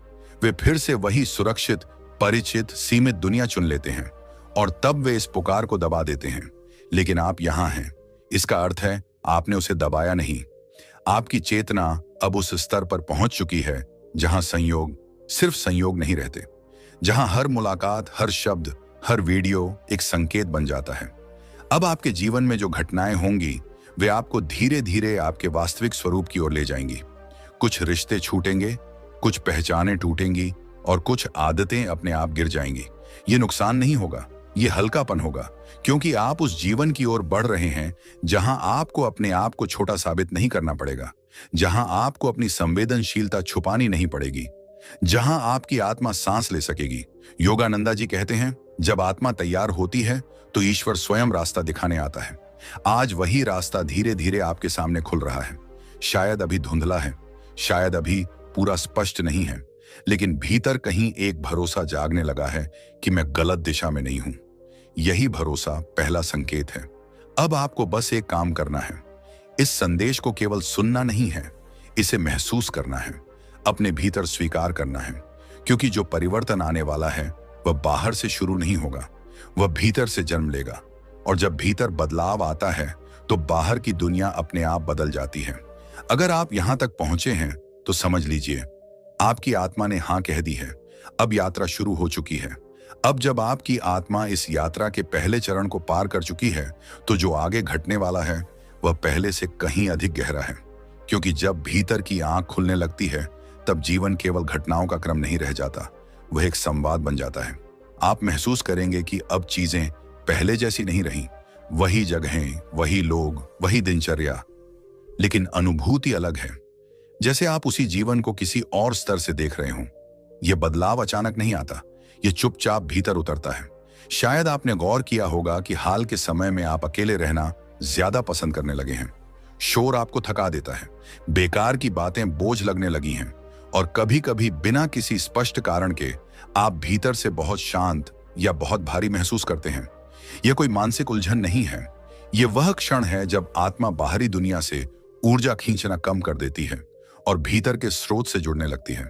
वे फिर से वही सुरक्षित, परिचित, सीमित दुनिया चुन लेते हैं, और तब वे इस पुकार को दबा देते हैं। लेकिन आप यहां हैं, इसका अर्थ है आपने उसे दबाया नहीं। आपकी चेतना अब उस स्तर पर पहुंच चुकी है जहां संयोग सिर्फ संयोग नहीं रहते, जहां हर मुलाकात, हर शब्द, हर वीडियो एक संकेत बन जाता है। अब आपके जीवन में जो घटनाएं होंगी, वे आपको धीरे धीरे आपके वास्तविक स्वरूप की ओर ले जाएंगी। कुछ रिश्ते छूटेंगे, कुछ पहचानें टूटेंगी, और कुछ आदतें अपने आप गिर जाएंगी। ये नुकसान नहीं होगा, ये हल्कापन होगा, क्योंकि आप उस जीवन की ओर बढ़ रहे हैं जहां आपको अपने आप को छोटा साबित नहीं करना पड़ेगा, जहां आपको अपनी संवेदनशीलता छुपानी नहीं पड़ेगी, जहां आपकी आत्मा सांस ले सकेगी। योगानंदा जी कहते हैं, जब आत्मा तैयार होती है तो ईश्वर स्वयं रास्ता दिखाने आता है। आज वही रास्ता धीरे धीरे आपके सामने खुल रहा है। शायद अभी धुंधला है, शायद अभी पूरा स्पष्ट नहीं है, लेकिन भीतर कहीं एक भरोसा जागने लगा है कि मैं गलत दिशा में नहीं हूं। यही भरोसा पहला संकेत है। अब आपको बस एक काम करना है। इस संदेश को केवल सुनना नहीं है, इसे महसूस करना है, अपने भीतर स्वीकार करना है, क्योंकि जो परिवर्तन आने वाला है वह बाहर से शुरू नहीं होगा, वह भीतर से जन्म लेगा। और जब भीतर बदलाव आता है तो बाहर की दुनिया अपने आप बदल जाती है। अगर आप यहां तक पहुंचे हैं तो समझ लीजिए, आपकी आत्मा ने हां कह दी है। अब यात्रा शुरू हो चुकी है। अब जब आपकी आत्मा इस यात्रा के पहले चरण को पार कर चुकी है तो जो आगे घटने वाला है वह पहले से कहीं अधिक गहरा है। क्योंकि जब भीतर की आंख खुलने लगती है तब जीवन केवल घटनाओं का क्रम नहीं रह जाता, वह एक संवाद बन जाता है। आप महसूस करेंगे कि अब चीजें पहले जैसी नहीं रही, वही जगहें, वही लोग, वही दिनचर्या, लेकिन अनुभूति अलग है। जैसे आप उसी जीवन को किसी और स्तर से देख रहे हों। यह बदलाव अचानक नहीं आता, यह चुपचाप भीतर उतरता है। शायद आपने गौर किया होगा कि हाल के समय में आप अकेले रहना ज्यादा पसंद करने लगे हैं। शोर आपको थका देता है, बेकार की बातें बोझ लगने लगी हैं, और कभी कभी बिना किसी स्पष्ट कारण के आप भीतर से बहुत शांत या बहुत भारी महसूस करते हैं। यह कोई मानसिक उलझन नहीं है, यह वह क्षण है जब आत्मा बाहरी दुनिया से ऊर्जा खींचना कम कर देती है और भीतर के स्रोत से जुड़ने लगती है।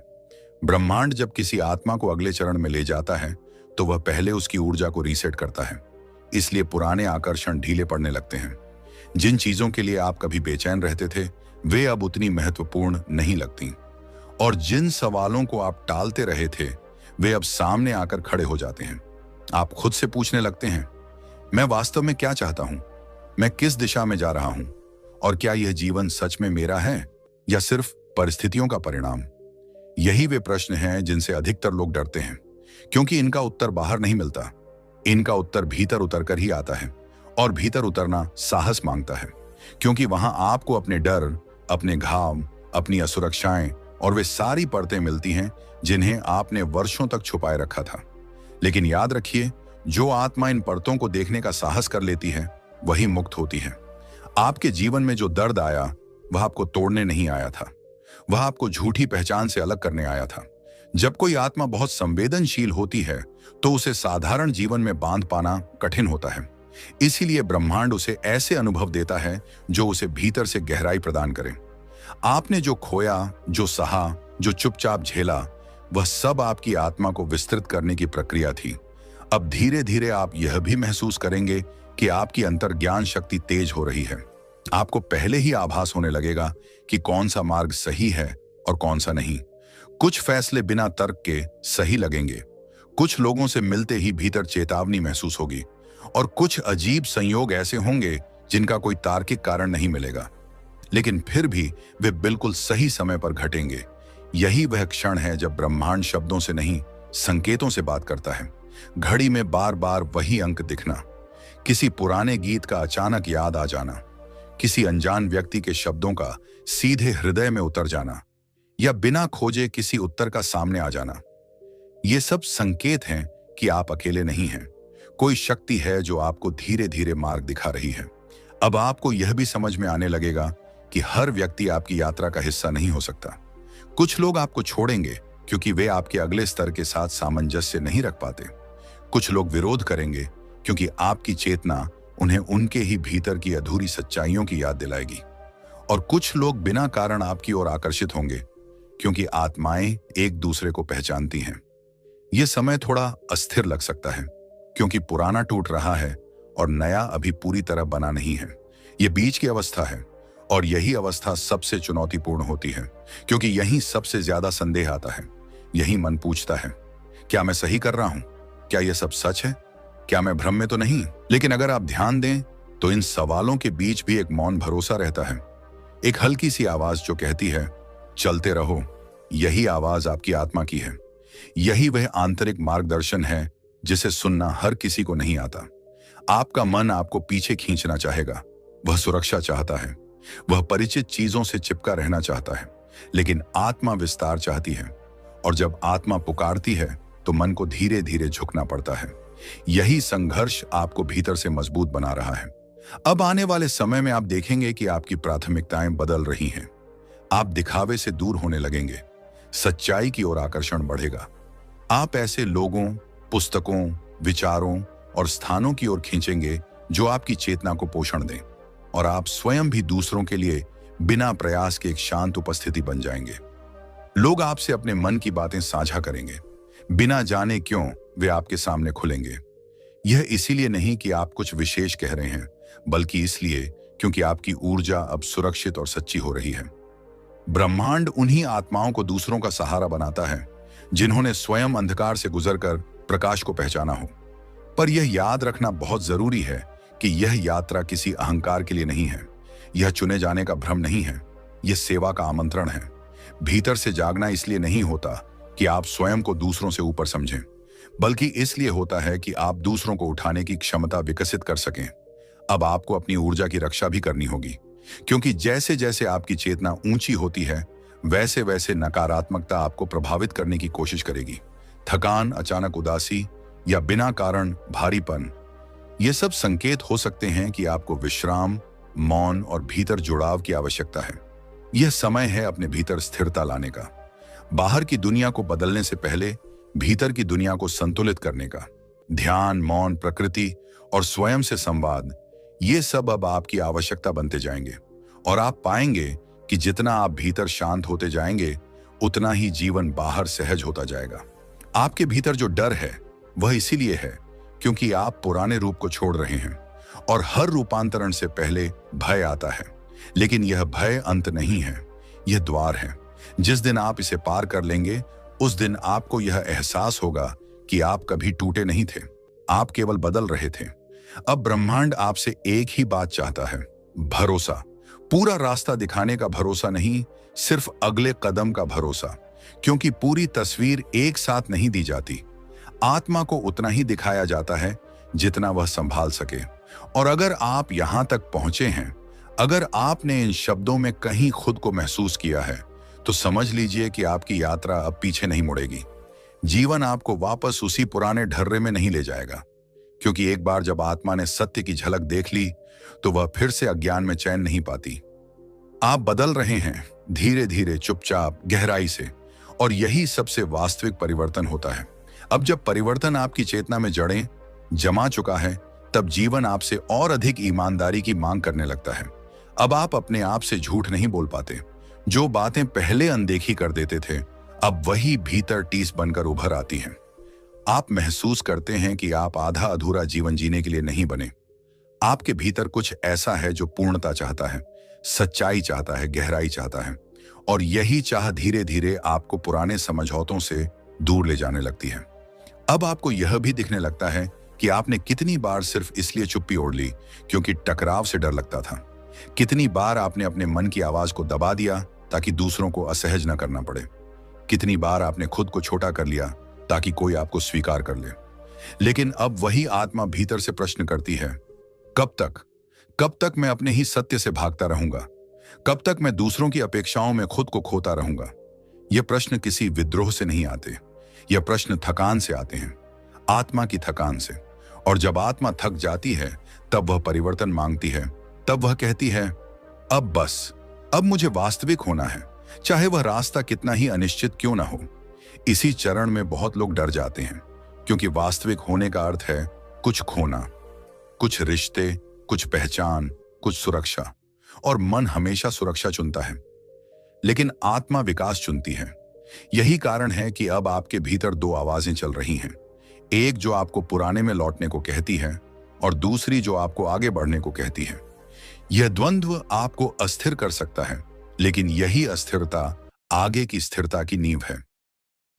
ब्रह्मांड जब किसी आत्मा को अगले चरण में ले जाता है तो वह पहले उसकी ऊर्जा को रीसेट करता है। इसलिए पुराने आकर्षण ढीले पड़ने लगते हैं। जिन चीजों के लिए आप कभी बेचैन रहते थे वे अब उतनी महत्वपूर्ण नहीं लगती, और जिन सवालों को आप टालते रहे थे वे अब सामने आकर खड़े हो जाते हैं। आप खुद से पूछने लगते हैं, मैं वास्तव में क्या चाहता हूं, मैं किस दिशा में जा रहा हूं, और क्या यह जीवन सच में मेरा है या सिर्फ परिस्थितियों का परिणाम। यही वे प्रश्न हैं जिनसे अधिकतर लोग डरते हैं, क्योंकि इनका उत्तर बाहर नहीं मिलता। इनका उत्तर भीतर उतरकर ही आता है, और भीतर उतरना साहस मांगता है, क्योंकि वहां आपको अपने डर, अपने घाव, अपनी असुरक्षाएं और वे सारी परतें मिलती हैं जिन्हें आपने वर्षों तक छुपाए रखा था। लेकिन याद रखिए, जो आत्मा इन परतों को देखने का साहस कर लेती है वही मुक्त होती है। आपके जीवन में जो दर्द आया वह आपको तोड़ने नहीं आया था, वह आपको झूठी पहचान से अलग करने आया था। जब कोई आत्मा बहुत संवेदनशील होती है तो उसे साधारण जीवन में बांध पाना कठिन होता है। इसीलिए ब्रह्मांड उसे ऐसे अनुभव देता है जो उसे भीतर से गहराई प्रदान करें। आपने जो खोया, जो सहा, जो चुपचाप झेला, वह सब आपकी आत्मा को विस्तृत करने की प्रक्रिया थी। अब धीरे धीरे आप यह भी महसूस करेंगे कि आपकी अंतर्ज्ञान शक्ति तेज हो रही है। आपको पहले ही आभास होने लगेगा कि कौन सा मार्ग सही है और कौन सा नहीं। कुछ फैसले बिना तर्क के सही लगेंगे, कुछ लोगों से मिलते ही भीतर चेतावनी महसूस होगी, और कुछ अजीब संयोग ऐसे होंगे जिनका कोई तार्किक कारण नहीं मिलेगा, लेकिन फिर भी वे बिल्कुल सही समय पर घटेंगे। यही वह क्षण है जब ब्रह्मांड शब्दों से नहीं, संकेतों से बात करता है। घड़ी में बार बार वही अंक दिखना, किसी पुराने गीत का अचानक याद आ जाना, किसी अनजान व्यक्ति के शब्दों का सीधे हृदय में उतर जाना, या बिना खोजे किसी उत्तर का सामने आ जाना। ये सब संकेत हैं कि आप अकेले नहीं हैं। कोई शक्ति है जो आपको धीरे धीरे मार्ग दिखा रही है। अब आपको यह भी समझ में आने लगेगा कि हर व्यक्ति आपकी यात्रा का हिस्सा नहीं हो सकता। कुछ लोग आपको छोड़ेंगे क्योंकि वे आपके अगले स्तर के साथ सामंजस्य नहीं रख पाते। कुछ लोग विरोध करेंगे क्योंकि आपकी चेतना उन्हें उनके ही भीतर की अधूरी सच्चाइयों की याद दिलाएगी। और कुछ लोग बिना कारण आपकी ओर आकर्षित होंगे क्योंकि आत्माएं एक दूसरे को पहचानती हैं। यह समय थोड़ा अस्थिर लग सकता है क्योंकि पुराना टूट रहा है और नया अभी पूरी तरह बना नहीं है। यह बीच की अवस्था है, और यही अवस्था सबसे चुनौतीपूर्ण होती है, क्योंकि यहीं सबसे ज्यादा संदेह आता है। यही मन पूछता है, क्या मैं सही कर रहा हूं? क्या यह सब सच है? क्या मैं भ्रम में तो नहीं? लेकिन अगर आप ध्यान दें तो इन सवालों के बीच भी एक मौन भरोसा रहता है, एक हल्की सी आवाज जो कहती है, चलते रहो। यही आवाज आपकी आत्मा की है। यही वह आंतरिक मार्गदर्शन है जिसे सुनना हर किसी को नहीं आता। आपका मन आपको पीछे खींचना चाहेगा। वह सुरक्षा चाहता है, वह परिचित चीजों से चिपका रहना चाहता है, लेकिन आत्मा विस्तार चाहती है। और जब आत्मा पुकारती है तो मन को धीरे धीरे झुकना पड़ता है। यही संघर्ष आपको भीतर से मजबूत बना रहा है। अब आने वाले समय में आप देखेंगे कि आपकी प्राथमिकताएं बदल रही हैं। आप दिखावे से दूर होने लगेंगे, सच्चाई की ओर आकर्षण बढ़ेगा। आप ऐसे लोगों, पुस्तकों, विचारों और स्थानों की ओर खींचेंगे जो आपकी चेतना को पोषण दें, और आप स्वयं भी दूसरों के लिए बिना प्रयास के एक शांत उपस्थिति बन जाएंगे। लोग आपसे अपने मन की बातें साझा करेंगे, बिना जाने क्यों वे आपके सामने खुलेंगे। यह इसीलिए नहीं कि आप कुछ विशेष कह रहे हैं, बल्कि इसलिए क्योंकि आपकी ऊर्जा अब सुरक्षित और सच्ची हो रही है। ब्रह्मांड उन्हीं आत्माओं को दूसरों का सहारा बनाता है जिन्होंने स्वयं अंधकार से गुजरकर प्रकाश को पहचाना हो। पर यह याद रखना बहुत जरूरी है कि यह यात्रा किसी अहंकार के लिए नहीं है। यह चुने जाने का भ्रम नहीं है, यह सेवा का आमंत्रण है। भीतर से जागना इसलिए नहीं होता कि आप स्वयं को दूसरों से ऊपर समझें, बल्कि इसलिए होता है कि आप दूसरों को उठाने की क्षमता विकसित कर सकें। अब आपको अपनी ऊर्जा की रक्षा भी करनी होगी, क्योंकि जैसे जैसे आपकी चेतना ऊंची होती है, वैसे वैसे नकारात्मकता आपको प्रभावित करने की कोशिश करेगी। थकान, अचानक उदासी या बिना कारण भारीपन, ये सब संकेत हो सकते हैं कि आपको विश्राम, मौन और भीतर जुड़ाव की आवश्यकता है। यह समय है अपने भीतर स्थिरता लाने का, बाहर की दुनिया को बदलने से पहले भीतर की दुनिया को संतुलित करने का। ध्यान, मौन, प्रकृति और स्वयं से संवाद, ये सब अब आपकी आवश्यकता बनते जाएंगे। और आप पाएंगे कि जितना आप भीतर शांत होते जाएंगे, उतना ही जीवन बाहर सहज होता जाएगा। आपके भीतर जो डर है वह इसीलिए है क्योंकि आप पुराने रूप को छोड़ रहे हैं, और हर रूपांतरण से पहले भय आता है। लेकिन यह भय अंत नहीं है, यह द्वार है। जिस दिन आप इसे पार कर लेंगे, उस दिन आपको यह एहसास होगा कि आप कभी टूटे नहीं थे, आप केवल बदल रहे थे। अब ब्रह्मांड आपसे एक ही बात चाहता है, भरोसा। पूरा रास्ता दिखाने का भरोसा नहीं, सिर्फ अगले कदम का भरोसा, क्योंकि पूरी तस्वीर एक साथ नहीं दी जाती। आत्मा को उतना ही दिखाया जाता है जितना वह संभाल सके। और अगर आप यहां तक पहुंचे हैं, अगर आपने इन शब्दों में कहीं खुद को महसूस किया है, तो समझ लीजिए कि आपकी यात्रा अब पीछे नहीं मुड़ेगी। जीवन आपको वापस उसी पुराने ढर्रे में नहीं ले जाएगा, क्योंकि एक बार जब आत्मा ने सत्य की झलक देख ली, तो वह फिर से अज्ञान में चैन नहीं पाती। आप बदल रहे हैं, धीरे धीरे, चुपचाप, गहराई से, और यही सबसे वास्तविक परिवर्तन होता है। अब जब परिवर्तन आपकी चेतना में जड़ें जमा चुका है, तब जीवन आपसे और अधिक ईमानदारी की मांग करने लगता है। अब आप अपने आप से झूठ नहीं बोल पाते। जो बातें पहले अनदेखी कर देते थे, अब वही भीतर टीस बनकर उभर आती हैं। आप महसूस करते हैं कि आप आधा अधूरा जीवन जीने के लिए नहीं बने। आपके भीतर कुछ ऐसा है जो पूर्णता चाहता है, सच्चाई चाहता है, गहराई चाहता है, और यही चाह धीरे धीरे आपको पुराने समझौतों से दूर ले जाने लगती है। अब आपको यह भी दिखने लगता है कि आपने कितनी बार सिर्फ इसलिए चुप्पी ओढ़ ली क्योंकि टकराव से डर लगता था। कितनी बार आपने अपने मन की आवाज को दबा दिया ताकि दूसरों को असहज न करना पड़े। कितनी बार आपने खुद को छोटा कर लिया ताकि कोई आपको स्वीकार कर ले। लेकिन अब वही आत्मा भीतर से प्रश्न करती है, कब तक? कब तक मैं अपने ही सत्य से भागता रहूंगा? कब तक मैं दूसरों की अपेक्षाओं में खुद को खोता रहूंगा? ये प्रश्न किसी विद्रोह से नहीं आते, यह प्रश्न थकान से आते हैं, आत्मा की थकान से। और जब आत्मा थक जाती है, तब वह परिवर्तन मांगती है। तब वह कहती है, अब बस, अब मुझे वास्तविक होना है, चाहे वह रास्ता कितना ही अनिश्चित क्यों ना हो। इसी चरण में बहुत लोग डर जाते हैं, क्योंकि वास्तविक होने का अर्थ है कुछ खोना, कुछ रिश्ते, कुछ पहचान, कुछ सुरक्षा। और मन हमेशा सुरक्षा चुनता है, लेकिन आत्मा विकास चुनती है। यही कारण है कि अब आपके भीतर दो आवाजें चल रही हैं, एक जो आपको पुराने में लौटने को कहती है, और दूसरी जो आपको आगे बढ़ने को कहती है। यह द्वंद्व आपको अस्थिर कर सकता है, लेकिन यही अस्थिरता आगे की स्थिरता की नींव है।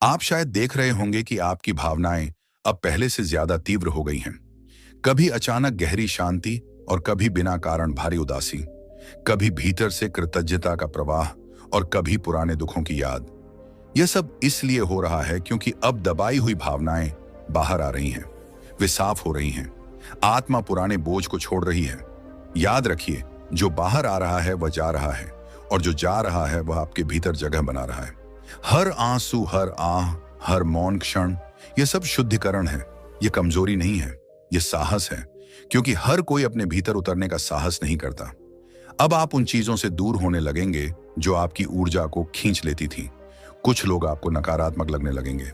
आप शायद देख रहे होंगे कि आपकी भावनाएं अब पहले से ज्यादा तीव्र हो गई हैं। कभी अचानक गहरी शांति, और कभी बिना कारण भारी उदासी, कभी भीतर से कृतज्ञता का प्रवाह, और कभी पुराने दुखों की याद। यह सब इसलिए हो रहा है क्योंकि अब दबाई हुई भावनाएं बाहर आ रही हैं। वे साफ हो रही हैं। आत्मा पुराने बोझ को छोड़ रही है। याद रखिए, जो बाहर आ रहा है वह जा रहा है, और जो जा रहा है वह आपके भीतर जगह बना रहा है। हर आंसू, हर आह, हर मौन क्षण, यह सब शुद्धिकरण है। यह कमजोरी नहीं है, यह साहस है, क्योंकि हर कोई अपने भीतर उतरने का साहस नहीं करता। अब आप उन चीजों से दूर होने लगेंगे जो आपकी ऊर्जा को खींच लेती थी। कुछ लोग आपको नकारात्मक लगने लगेंगे,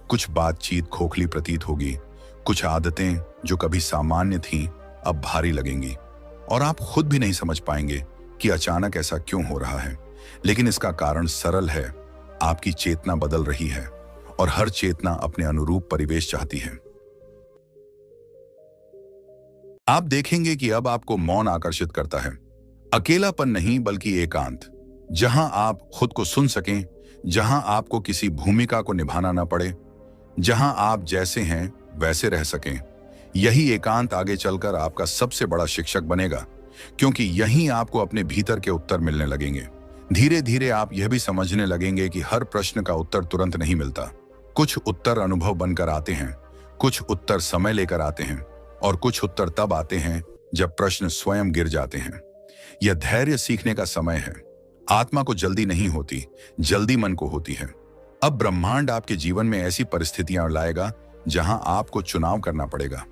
कुछ बातचीत खोखली प्रतीत होगी, कुछ आदतें जो कभी सामान्य थीं अब भारी लगेंगी, और आप खुद भी नहीं समझ पाएंगे कि अचानक ऐसा क्यों हो रहा है। लेकिन इसका कारण सरल है, आपकी चेतना बदल रही है, और हर चेतना अपने अनुरूप परिवेश चाहती है। आप देखेंगे कि अब आपको मौन आकर्षित करता है। अकेलापन नहीं, बल्कि एकांत, जहां आप खुद को सुन सकें, जहां आपको किसी भूमिका को निभाना न पड़े, जहां आप जैसे हैं वैसे रह सकें। यही एकांत आगे चलकर आपका सबसे बड़ा शिक्षक बनेगा, क्योंकि यहीं आपको अपने भीतर के उत्तर मिलने लगेंगे। धीरे धीरे आप यह भी समझने लगेंगे कि हर प्रश्न का उत्तर तुरंत नहीं मिलता। कुछ उत्तर अनुभव बनकर आते हैं, कुछ उत्तर समय लेकर आते हैं, और कुछ उत्तर तब आते हैं जब प्रश्न स्वयं गिर जाते हैं। यह धैर्य सीखने का समय है। आत्मा को जल्दी नहीं होती, जल्दी मन को होती है। अब ब्रह्मांड आपके जीवन में ऐसी परिस्थितियां लाएगा जहां आपको चुनाव करना पड़ेगा।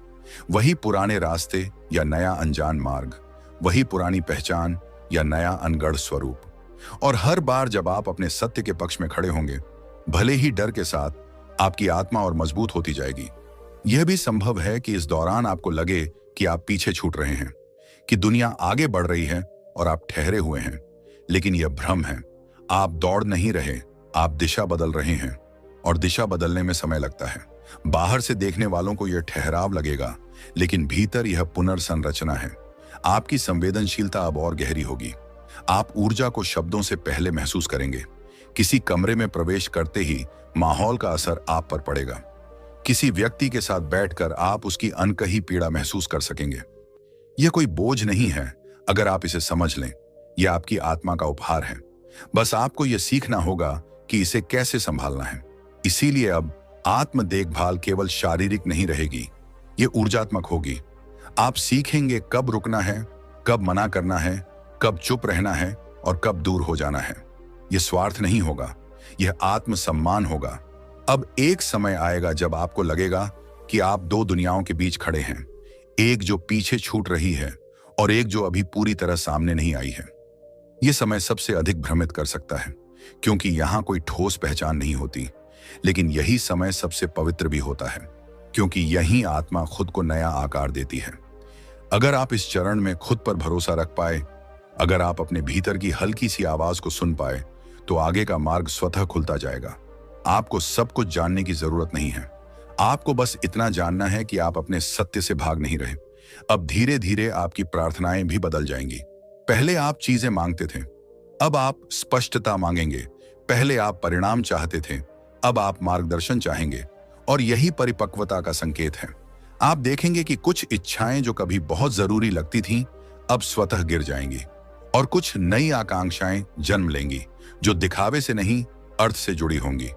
वही पुराने रास्ते या नया अनजान मार्ग, वही पुरानी पहचान या नया अनगढ़ स्वरूप। और हर बार जब आप अपने सत्य के पक्ष में खड़े होंगे, भले ही डर के साथ, आपकी आत्मा और मजबूत होती जाएगी। यह भी संभव है कि इस दौरान आपको लगे कि आप पीछे छूट रहे हैं, कि दुनिया आगे बढ़ रही है और आप ठहरे हुए हैं। लेकिन यह भ्रम है। आप दौड़ नहीं रहे, आप दिशा बदल रहे हैं, और दिशा बदलने में समय लगता है। बाहर से देखने वालों को यह ठहराव लगेगा, लेकिन भीतर यह पुनर्संरचना है। आपकी संवेदनशीलता अब और गहरी होगी। आप ऊर्जा को शब्दों से पहले महसूस करेंगे। किसी कमरे में प्रवेश करते ही माहौल का असर आप पर पड़ेगा। किसी व्यक्ति के साथ बैठकर आप उसकी अनकही पीड़ा महसूस कर सकेंगे। यह कोई बोझ नहीं है, अगर आप इसे समझ लें। यह आपकी आत्मा का उपहार है। बस आपको यह सीखना होगा कि इसे कैसे संभालना है। इसीलिए अब आत्म देखभाल केवल शारीरिक नहीं रहेगी, यह ऊर्जात्मक होगी। आप सीखेंगे कब रुकना है, कब मना करना है, कब चुप रहना है, और कब दूर हो जाना है। यह स्वार्थ नहीं होगा, यह आत्मसम्मान होगा। अब एक समय आएगा जब आपको लगेगा कि आप दो दुनियाओं के बीच खड़े हैं, एक जो पीछे छूट रही है और एक जो अभी पूरी तरह सामने नहीं आई है। यह समय सबसे अधिक भ्रमित कर सकता है, क्योंकि यहां कोई ठोस पहचान नहीं होती। लेकिन यही समय सबसे पवित्र भी होता है, क्योंकि यही आत्मा खुद को नया आकार देती है। अगर आप इस चरण में खुद पर भरोसा रख पाए, अगर आप अपने भीतर की हल्की सी आवाज को सुन पाए, तो आगे का मार्ग स्वतः खुलता जाएगा। आपको सब कुछ जानने की जरूरत नहीं है। आपको बस इतना जानना है कि आप अपने सत्य से भाग नहीं रहे। अब धीरे धीरे आपकी प्रार्थनाएं भी बदल जाएंगी। पहले आप चीजें मांगते थे, अब आप स्पष्टता मांगेंगे। पहले आप परिणाम चाहते थे, अब आप मार्गदर्शन चाहेंगे। और यही परिपक्वता का संकेत है। आप देखेंगे कि कुछ इच्छाएं जो कभी बहुत जरूरी लगती थीं, अब स्वतः गिर जाएंगी, और कुछ नई आकांक्षाएं जन्म लेंगी जो दिखावे से नहीं, अर्थ से जुड़ी होंगी।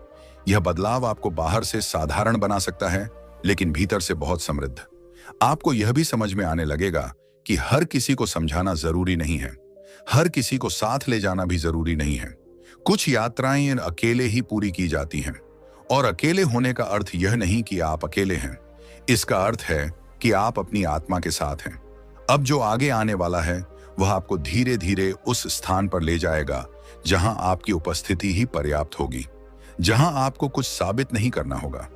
यह बदलाव आपको बाहर से साधारण बना सकता है, लेकिन भीतर से बहुत समृद्ध। आपको यह भी समझ में आने लगेगा कि हर किसी को समझाना जरूरी नहीं है, हर किसी को साथ ले जाना भी जरूरी नहीं है। कुछ यात्राएं अकेले ही पूरी की जाती हैं, और अकेले होने का अर्थ यह नहीं कि आप अकेले हैं। इसका अर्थ है कि आप अपनी आत्मा के साथ हैं। अब जो आगे आने वाला है वह आपको धीरे धीरे उस स्थान पर ले जाएगा जहां आपकी उपस्थिति ही पर्याप्त होगी, जहां आपको कुछ साबित नहीं करना होगा,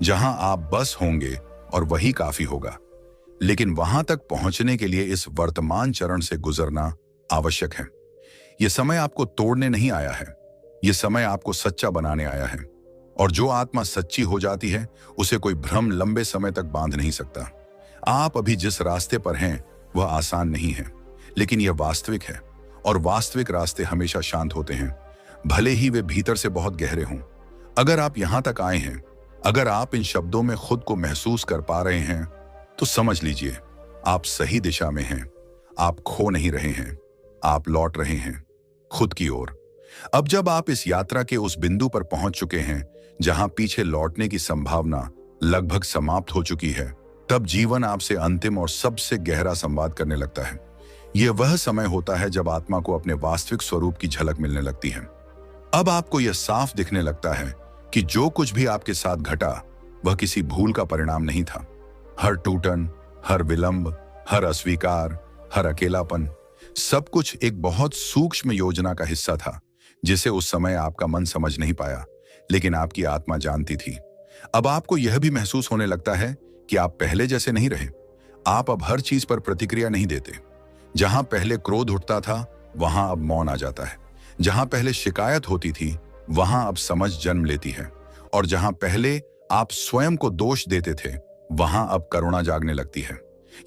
जहां आप बस होंगे और वही काफी होगा। लेकिन वहां तक पहुंचने के लिए इस वर्तमान चरण से गुजरना आवश्यक है। यह समय आपको तोड़ने नहीं आया है, यह समय आपको सच्चा बनाने आया है। और जो आत्मा सच्ची हो जाती है, उसे कोई भ्रम लंबे समय तक बांध नहीं सकता। आप अभी जिस रास्ते पर हैं वह आसान नहीं है, लेकिन यह वास्तविक है, और वास्तविक रास्ते हमेशा शांत होते हैं, भले ही वे भीतर से बहुत गहरे हों। अगर आप यहां तक आए हैं, अगर आप इन शब्दों में खुद को महसूस कर पा रहे हैं, तो समझ लीजिए आप सही दिशा में हैं। आप खो नहीं रहे हैं, आप लौट रहे हैं खुद की ओर। अब जब आप इस यात्रा के उस बिंदु पर पहुंच चुके हैं जहां पीछे लौटने की संभावना लगभग समाप्त हो चुकी है, तब जीवन आपसे अंतिम और सबसे गहरा संवाद करने लगता है। यह वह समय होता है जब आत्मा को अपने वास्तविक स्वरूप की झलक मिलने लगती है। अब आपको यह साफ दिखने लगता है कि जो कुछ भी आपके साथ घटा वह किसी भूल का परिणाम नहीं था। हर टूटन, हर विलंब, हर अस्वीकार, हर अकेलापन, सब कुछ एक बहुत सूक्ष्म योजना का हिस्सा था जिसे उस समय आपका मन समझ नहीं पाया, लेकिन आपकी आत्मा जानती थी। अब आपको यह भी महसूस होने लगता है कि आप पहले जैसे नहीं रहे। आप अब हर चीज पर प्रतिक्रिया नहीं देते। जहां पहले क्रोध उठता था वहां अब मौन आ जाता है। जहां पहले शिकायत होती थी वहां अब समझ जन्म लेती है। और जहां पहले आप स्वयं को दोष देते थे वहां अब करुणा जागने लगती है।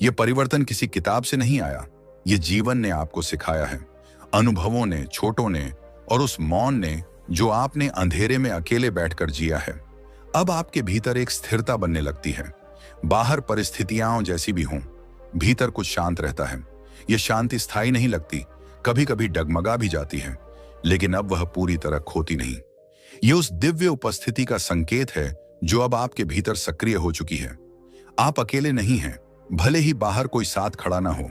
यह परिवर्तन किसी किताब से नहीं आया, यह जीवन ने आपको सिखाया है। अनुभवों ने, छोटों ने और उस मौन ने जो आपने अंधेरे में अकेले बैठकर जिया है। अब आपके भीतर एक स्थिरता बनने लगती है। बाहर परिस्थितियां जैसी भी हों, भीतर कुछ शांत रहता है। यह शांति स्थायी नहीं लगती, कभी कभी डगमगा भी जाती है, लेकिन अब वह पूरी तरह खोती नहीं। यह उस दिव्य उपस्थिति का संकेत है जो अब आपके भीतर सक्रिय हो चुकी है। आप अकेले नहीं हैं, भले ही बाहर कोई साथ खड़ा ना हो।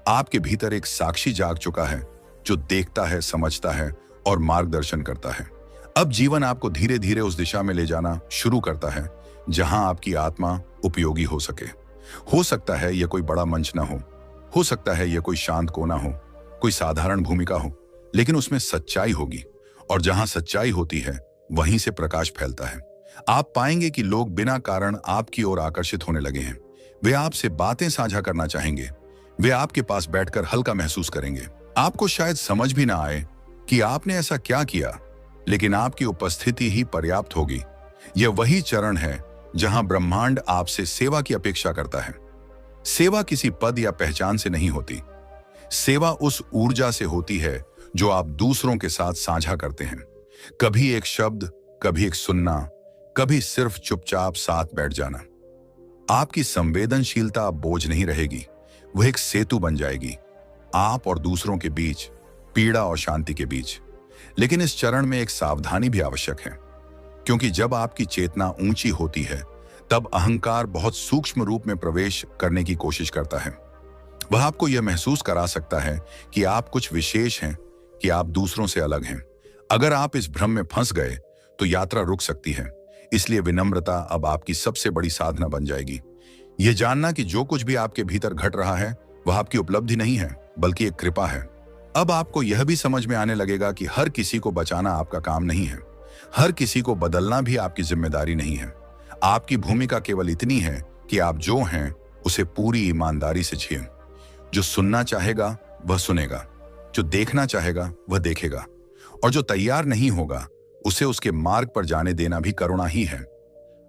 आपके भीतर एक साक्षी जाग चुका है जो देखता है, समझता है और मार्गदर्शन करता है। अब जीवन आपको धीरे धीरे उस दिशा में ले जाना शुरू करता है जहां आपकी आत्मा उपयोगी हो सके। हो सकता है यह कोई बड़ा मंच ना हो सकता है यह कोई शांत कोना हो, कोई साधारण भूमिका हो, लेकिन उसमें सच्चाई होगी। और जहां सच्चाई होती है वहीं से प्रकाश फैलता है। आप पाएंगे कि लोग बिना कारण आपकी ओर आकर्षित होने लगे हैं। वे आपसे बातें साझा करना चाहेंगे, वे आपके पास बैठकर हल्का महसूस करेंगे। आपको शायद समझ भी ना आए कि आपने ऐसा क्या किया, लेकिन आपकी उपस्थिति ही पर्याप्त होगी। यह वही चरण है जहां ब्रह्मांड आपसे सेवा की अपेक्षा करता है। सेवा किसी पद या पहचान से नहीं होती। सेवा उस ऊर्जा से होती है जो आप दूसरों के साथ साझा करते हैं। कभी एक शब्द, कभी एक सुनना, कभी सिर्फ चुपचाप साथ बैठ जाना। आपकी संवेदनशीलता अब बोझ नहीं रहेगी, वह एक सेतु बन जाएगी आप और दूसरों के बीच, पीड़ा और शांति के बीच। लेकिन इस चरण में एक सावधानी भी आवश्यक है, क्योंकि जब आपकी चेतना ऊंची होती है तब अहंकार बहुत सूक्ष्म रूप में प्रवेश करने की कोशिश करता है। वह आपको यह महसूस करा सकता है कि आप कुछ विशेष हैं, कि आप दूसरों से अलग हैं। अगर आप इस भ्रम में फंस गए तो यात्रा रुक सकती है। इसलिए विनम्रता अब आपकी सबसे बड़ी साधना बन जाएगी। यह जानना कि जो कुछ भी आपके भीतर घट रहा है वह आपकी उपलब्धि नहीं है, बल्कि एक कृपा है। अब आपको यह भी समझ में आने लगेगा कि हर किसी को बचाना आपका काम नहीं है, हर किसी को बदलना भी आपकी जिम्मेदारी नहीं है। आपकी भूमिका केवल इतनी है कि आप जो हैं उसे पूरी ईमानदारी से जिएं। जो सुनना चाहेगा वह सुनेगा, जो देखना चाहेगा वह देखेगा, और जो तैयार नहीं होगा उसे उसके मार्ग पर जाने देना भी करुणा ही है।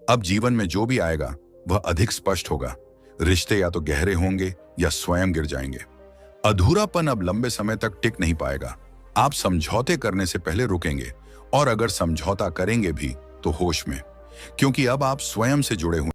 अब जीवन में जो भी आएगा वह अधिक स्पष्ट होगा। रिश्ते या तो गहरे होंगे या स्वयं गिर जाएंगे। अधूरापन अब लंबे समय तक टिक नहीं पाएगा। आप समझौते करने से पहले रुकेंगे, और अगर समझौता करेंगे भी तो होश में, क्योंकि अब आप स्वयं से जुड़े हुए